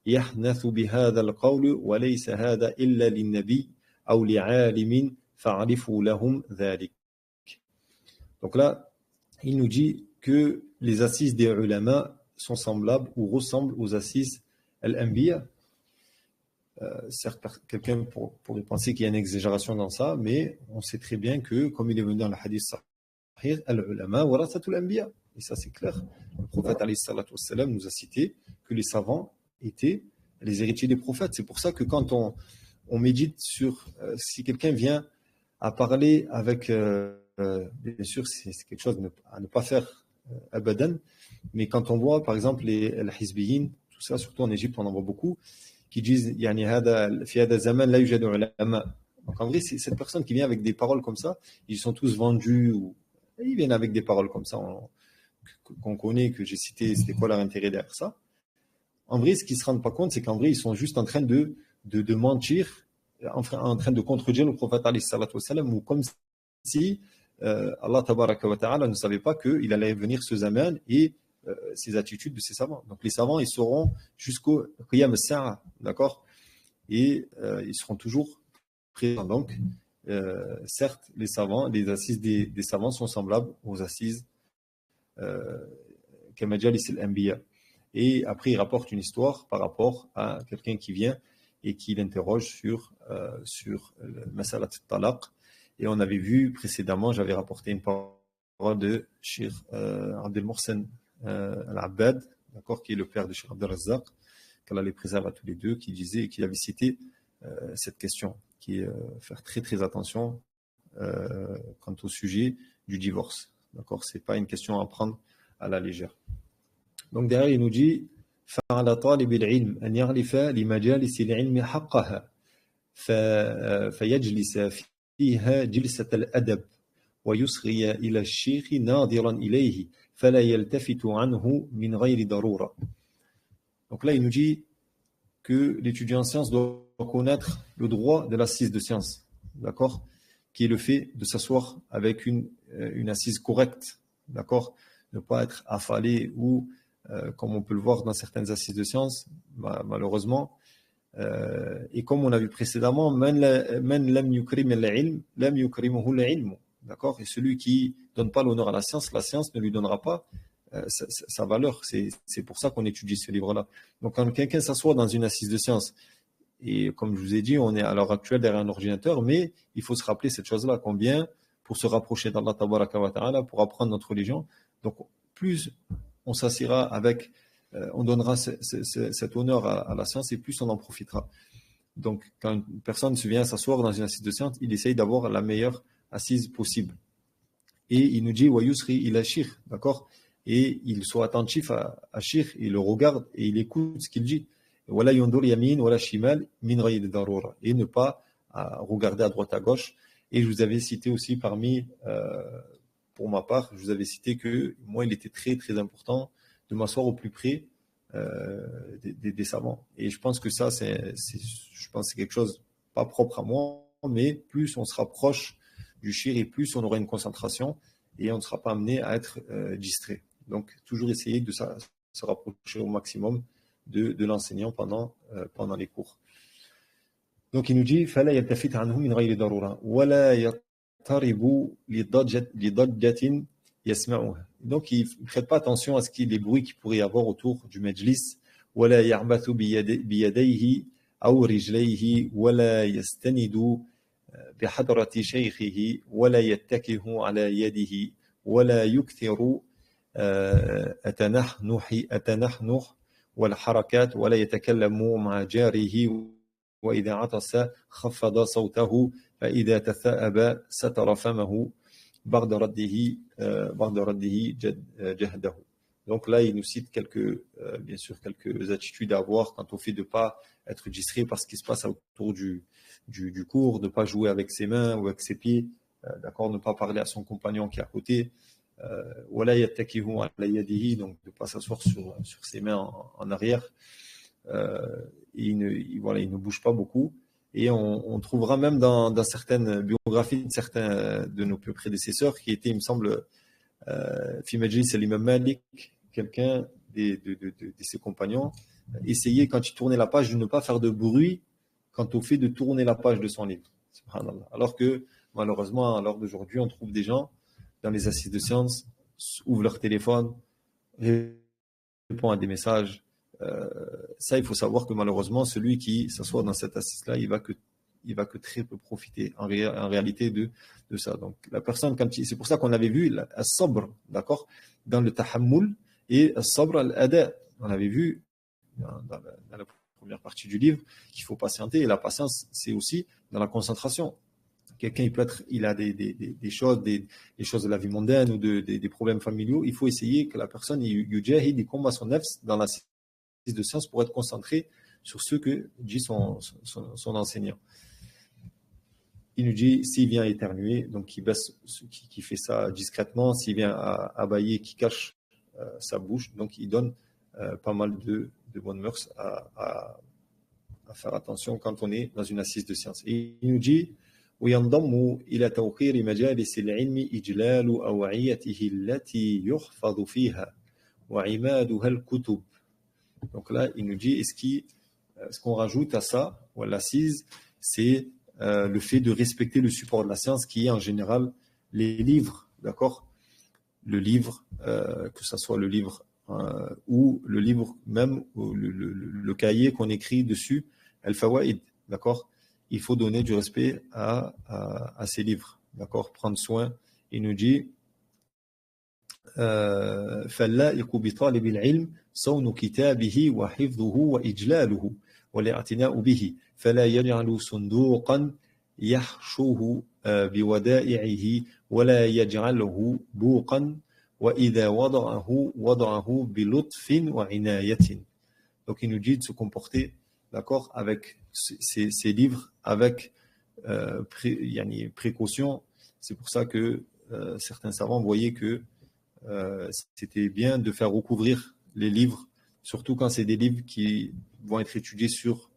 يحنث بهذا القول وليس هذا إلا للنبي أو لعالم فاعرفوا لهم ذلك. Donc là, il nous dit que les assises des ulama sont semblables ou ressemblent aux assises al-anbiya. Certes, quelqu'un pourrait penser qu'il y a une exagération dans ça, mais on sait très bien que, comme il est venu dans le hadith sahih, al-ulama warathatul anbiya. Et ça, c'est clair. Le prophète alayhi salatu wassalam nous a cité que les savants étaient les héritiers des prophètes. C'est pour ça que quand on médite sur si quelqu'un vient à parler avec, bien sûr, c'est quelque chose à ne pas faire abadan, mais quand on voit, par exemple, les al-hizbiyin, tout ça, surtout en Égypte, on en voit beaucoup, qui disent yani fi hada zaman la yujadu ulama. Donc en vrai, c'est cette personne qui vient avec des paroles comme ça, ils sont tous vendus ou ils viennent avec des paroles comme ça qu'on connaît, que j'ai cité, c'était quoi leur intérêt derrière ça. En vrai, ce qu'ils ne se rendent pas compte, c'est qu'en vrai, ils sont juste en train de mentir, en train de contredire le prophète alayhi salatu wassalam, ou comme si Allah tabaraka wa ta'ala ne savait pas qu'il allait venir ce zaman et ces attitudes de ces savants. Donc les savants, ils seront jusqu'au qiyam as-sa'a, d'accord? Et ils seront toujours présents. Donc, certes, les assises des savants sont semblables aux assises kamajalis al-anbiya. Et après, il rapporte une histoire par rapport à quelqu'un qui vient et qui l'interroge sur le masalat al-talaq. Et on avait vu précédemment, j'avais rapporté une parole de Cheikh Abdel Mohsen Al-Abbad, d'accord, qui est le père de Cheikh Abdel Razzaq, qu'Allah les préserve à tous les deux, qui disait, qui avait cité cette question, qui est faire très très attention quant au sujet du divorce, d'accord, c'est pas une question à prendre à la légère. Donc derrière il nous dit فعلى طالب العلم أن يعرف لمجالس العلم حقها فيجلس فيها جلسة الأدب ويصغي إلى الشيخ ناظرا إليه فلا يلتفت عنه من غير ضرورة. Donc là il nous dit que l'étudiant en sciences doit connaître le droit de l'assise de science, d'accord, qui est le fait de s'asseoir avec une assise correcte, d'accord, ne pas être affalé ou comme on peut le voir dans certaines assises de sciences, malheureusement. Et comme on a vu précédemment, d'accord, et celui qui ne donne pas l'honneur à la science ne lui donnera pas sa valeur. C'est pour ça qu'on étudie ce livre-là. Donc quand quelqu'un s'assoit dans une assise de science, et comme je vous ai dit, on est à l'heure actuelle derrière un ordinateur, mais il faut se rappeler cette chose-là, qu'on vient pour se rapprocher d'Allah Tabaraka wa Ta'ala, pour apprendre notre religion. Donc plus on s'assiera avec, on donnera cet honneur à la science et plus on en profitera. Donc, quand une personne se vient s'asseoir dans une assise de science, il essaye d'avoir la meilleure assise possible. Et il nous dit, wa yusri ila shir, d'accord? Et il soit attentif à shir, il le regarde et il écoute ce qu'il dit. Wala yundur yamin, wala shimal, min ghayri darura. Et ne pas regarder à droite à gauche. Et je vous avais cité aussi pour ma part, je vous avais cité que moi, il était très, très important de m'asseoir au plus près des savants. Et je pense que ça, je pense que c'est quelque chose pas propre à moi, mais plus on se rapproche du shir et plus on aura une concentration et on ne sera pas amené à être distrait. Donc, toujours essayer de se rapprocher au maximum de l'enseignant pendant les cours. Donc, il nous dit فَلَا يَلْتَفِتْ عَنْهُ مِنْ غَيْرِ ضَرُورَةٍ وَلَا يَضْطَرِبُ لِضَجَّةٍ يَسْمَعُهَا. Donc, il ne prête pas attention à les bruits qu'il pourrait y avoir autour du majlis. وَلَا يَعْبَثُ بِيَدَيْهِ أَوْ رِجْلَيْهِ وَلَا يَسْتَنِدُ بحضرة شيخه ولا يتكه على يده ولا يكثر التنحنح والحركات ولا يتكلم مع جاره وإذا عطس خفض صوته فإذا تثاءب ستر فمه بعد رده جهده. Donc là, il nous cite bien sûr quelques attitudes à avoir quant au fait de ne pas être distrait par ce qui se passe autour du cours, de ne pas jouer avec ses mains ou avec ses pieds, d'accord, ne pas parler à son compagnon qui est à côté, donc de ne pas s'asseoir sur ses mains en arrière, il ne bouge pas beaucoup. Et on trouvera même dans certaines biographies de certains de nos plus prédécesseurs qui étaient, il me semble, fi majlis al-Imam Malik, quelqu'un de ses compagnons, essayait quand il tournait la page de ne pas faire de bruit quant au fait de tourner la page de son livre. Subhanallah. Alors que malheureusement, à l'heure d'aujourd'hui, on trouve des gens dans les assises de science, ouvrent leur téléphone, répondent à des messages. Ça, il faut savoir que malheureusement, celui qui s'assoit dans cette assise-là, il va que très peu profiter en réalité de ça. Donc la personne, c'est pour ça qu'on avait vu as-sabr, d'accord, dans le tahammul, et as-sabr al-ada. On avait vu dans la première partie du livre qu'il faut patienter, et la patience, c'est aussi dans la concentration. Quelqu'un, il a des choses, des choses de la vie mondaine ou des problèmes familiaux. Il faut essayer que la personne, il combat son nefs dans la de science pour être concentré sur ce que dit son enseignant. Il nous dit, s'il vient éternuer, donc qui fait ça discrètement, s'il vient à bâiller, qui cache sa bouche, donc il donne pas mal de bonnes mœurs à faire attention quand on est dans une assise de science. Et il nous dit, وينضم إلى توقير مجالس العلم إجلال أوعيته التي يحفظ فيها وعمادها الكتب. Donc là, il nous dit, ce qu'on rajoute à ça, ou à l'assise, c'est le fait de respecter le support de la science, qui est en général les livres, d'accord? Le livre, que ce soit le livre ou le livre même, ou le cahier qu'on écrit dessus, Al-Fawaid, d'accord? Il faut donner du respect à ces livres, d'accord? Prendre soin. Il nous dit, فاللائق بطالب العلم صون كتابه وحفظه وإجلاله والاعتناء به فلا يجعل صندوقا يحشوه بودائعه ولا يجعله بوقا وإذا وضعه بلطف وعناية. Donc il nous dit de se comporter, d'accord, avec ces livres avec précaution. C'est pour ça que certains savants voyaient que c'était bien de faire recouvrir les livres, surtout quand c'est des livres qui vont être étudiés sur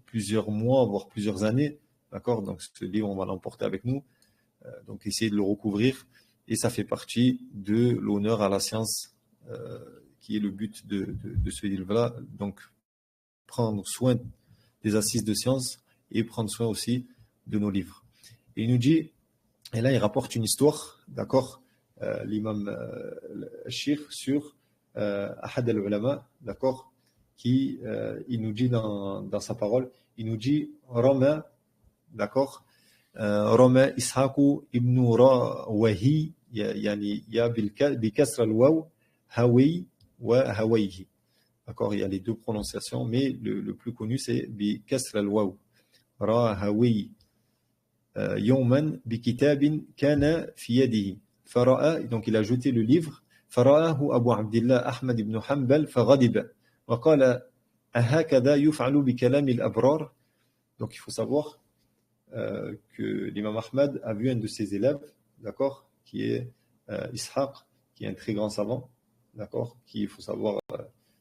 plusieurs mois, voire plusieurs années, d'accord? Donc ce livre, on va l'emporter avec nous, donc essayer de le recouvrir, et ça fait partie de l'honneur à la science, qui est le but de ce livre-là. Donc prendre soin des assises de science et prendre soin aussi de nos livres. Et il nous dit, et là il rapporte une histoire, d'accord, l'imam Shir sur Ahad al-Ulama, d'accord, qui il nous dit dans sa parole, il nous dit Rama, d'accord, Rama Ishaqu ibn Rawahi, yani ya bikasra al-waw hawi wa hawayhi. D'accord, il y a les deux prononciations, mais le plus connu c'est bi kasr al-waw. Ra hawi yawman bi kitabin kana fi yadihi. Fara'a, donc il a jeté le livre. Fara'ahu Abu Abdillah Ahmad ibn Hanbal faghadiba wa qala ahakadha yuf'alu bi kalami al-abrar. Donc il faut savoir que l'imam Ahmad a vu un de ses élèves, d'accord, qui est Ishaq, qui est un très grand savant, d'accord, qui, il faut savoir,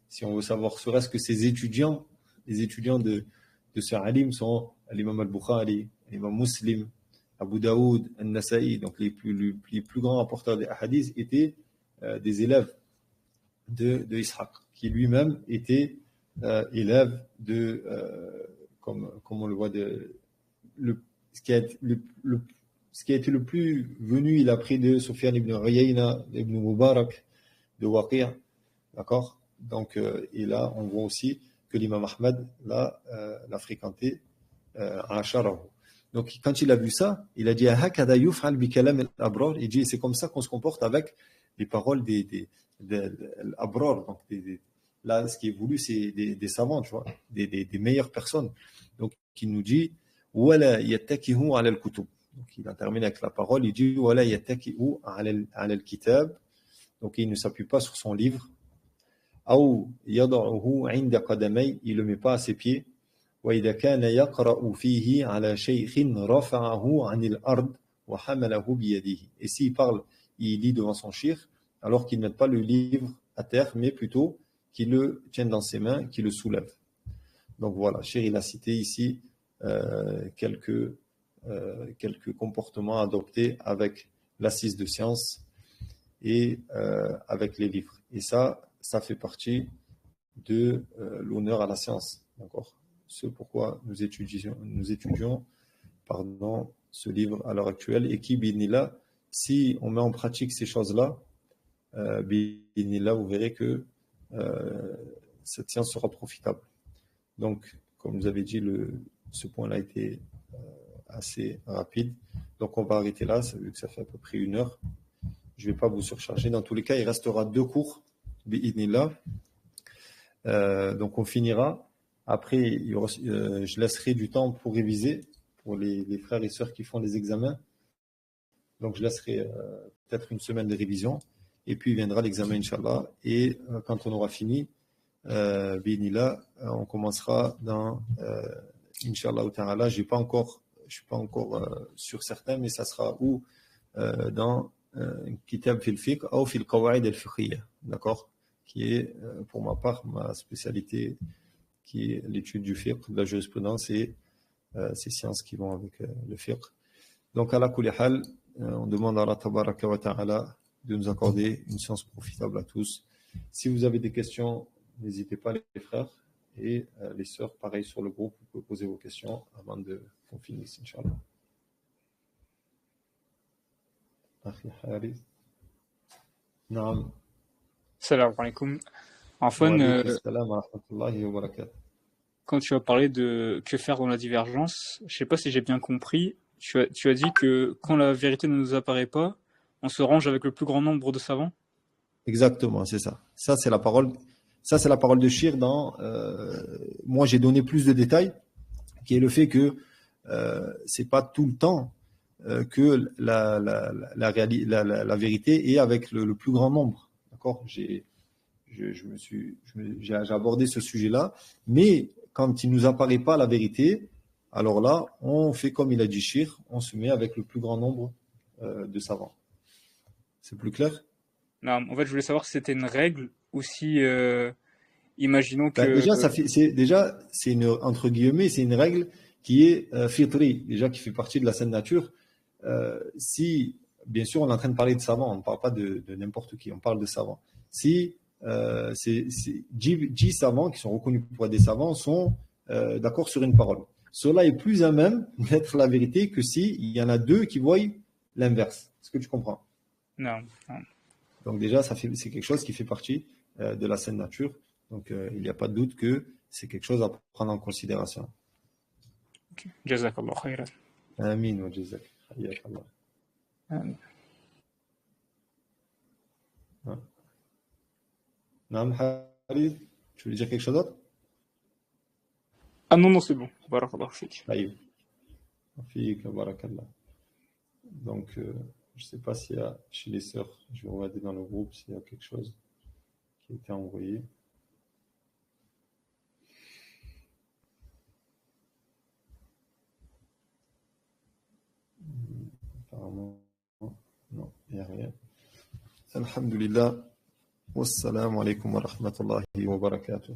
si on veut savoir, serait-ce que ses étudiants, les étudiants de ce alim sont l'imam al-Bukhari, l'imam Muslim, Abu Daoud, An-Nasa'i, donc les plus grands rapporteurs des hadiths étaient des élèves de Ishaq, qui lui-même était élève de, comme on le voit, ce qui a été le plus venu, il a pris de Sufyan ibn Uyayna, ibn Mubarak, de Waqi', d'accord. Donc, et là, on voit aussi que l'imam Ahmad l'a fréquenté à Asharahu. Donc, quand il a vu ça, il a dit hakada yuf'al bi kalam al-abrar. Il dit c'est comme ça qu'on se comporte avec les paroles des abrar. Donc, là, ce qui est voulu, c'est des savants, tu vois, des meilleures personnes. Donc, il nous dit wala yattakihu ala al-kutub. Donc, il a terminé avec la parole. Il dit wala yattakihu ala al-kitab. Donc, il ne s'appuie pas sur son livre. Ou yad'uhu 'inda qadamay. Il le met pas à ses pieds. وإذا كان يقرأ فيه على شيخ رفعه عن الأرض وحمله بيده. Et s'il parle, il lit devant son cheikh, alors qu'il ne met pas le livre à terre, mais plutôt qu'il le tienne dans ses mains, qu'il le soulève. Donc voilà, Cheikh, il a cité ici quelques comportements adoptés avec l'assise de science et avec les livres. Et ça fait partie de l'honneur à la science, d'accord. Ce pourquoi nous étudions ce livre à l'heure actuelle, et qui, binillah, si on met en pratique ces choses-là, binillah, vous verrez que cette science sera profitable. Donc, comme vous avez dit, ce point-là a été assez rapide. Donc, on va arrêter là, vu que ça fait à peu près 1 heure. Je ne vais pas vous surcharger. Dans tous les cas, il restera 2 cours, binillah. Donc, on finira. Après, je laisserai du temps pour réviser pour les frères et sœurs qui font les examens. Donc, je laisserai peut-être 1 semaine de révision. Et puis, viendra l'examen, Inch'Allah. Et quand on aura fini, Binillah, on commencera dans, Inch'Allah ta'ala, je ne suis pas encore sûr certain, mais ça sera où dans Kitab fil fiqh ou fil qawaid al-fiqhiyya, d'accord, qui est, pour ma part, ma spécialité, qui est l'étude du fiqh, de la jurisprudence et ces sciences qui vont avec le fiqh. Donc, à la kulli hal, on demande à Allah tabaraka wa ta'ala de nous accorder une science profitable à tous. Si vous avez des questions, n'hésitez pas, les frères et les sœurs, pareil sur le groupe, vous pouvez poser vos questions avant qu'on finisse, Inch'Allah. Akhi Harith. Naam. Salam alaikum. Antoine, quand tu as parlé de que faire dans la divergence, je ne sais pas si j'ai bien compris, tu as dit que quand la vérité ne nous apparaît pas, on se range avec le plus grand nombre de savants. Exactement, c'est ça. Ça, c'est la parole de Shir dans... moi, j'ai donné plus de détails, qui est le fait que c'est pas tout le temps que la vérité est avec le plus grand nombre. D'accord ? J'ai abordé ce sujet-là, mais quand il ne nous apparaît pas la vérité, alors là, on fait comme il a dit Shir, on se met avec le plus grand nombre de savants. C'est plus clair ? Non, en fait, je voulais savoir si c'était une règle ou si, imaginons que... c'est une, entre guillemets, c'est une règle qui est fitri, déjà qui fait partie de la saine nature. Si, bien sûr, on est en train de parler de savants, on ne parle pas de n'importe qui, on parle de savants. Si 10 savants qui sont reconnus pour être des savants sont d'accord sur une parole, cela est plus à même d'être la vérité que s'il y en a 2 qui voient l'inverse. Est-ce que tu comprends ? Non. Donc déjà, c'est quelque chose qui fait partie de la saine nature. Donc il n'y a pas de doute que c'est quelque chose à prendre en considération. Okay. Jazakallah khairan. Amin wa jazak. Hayyakallah. Amin. Naam Khalid, tu voulais dire quelque chose d'autre? Ah non, non, c'est bon. Barakallahu fik. Aïe. Fik, barakallah. Donc, je ne sais pas s'il y a chez les sœurs, je vais regarder dans le groupe s'il y a quelque chose qui a été envoyé. Apparemment, non, il n'y a rien. Alhamdulillah. Wassalamu alaikum wa rahmatullahi wa barakatuh.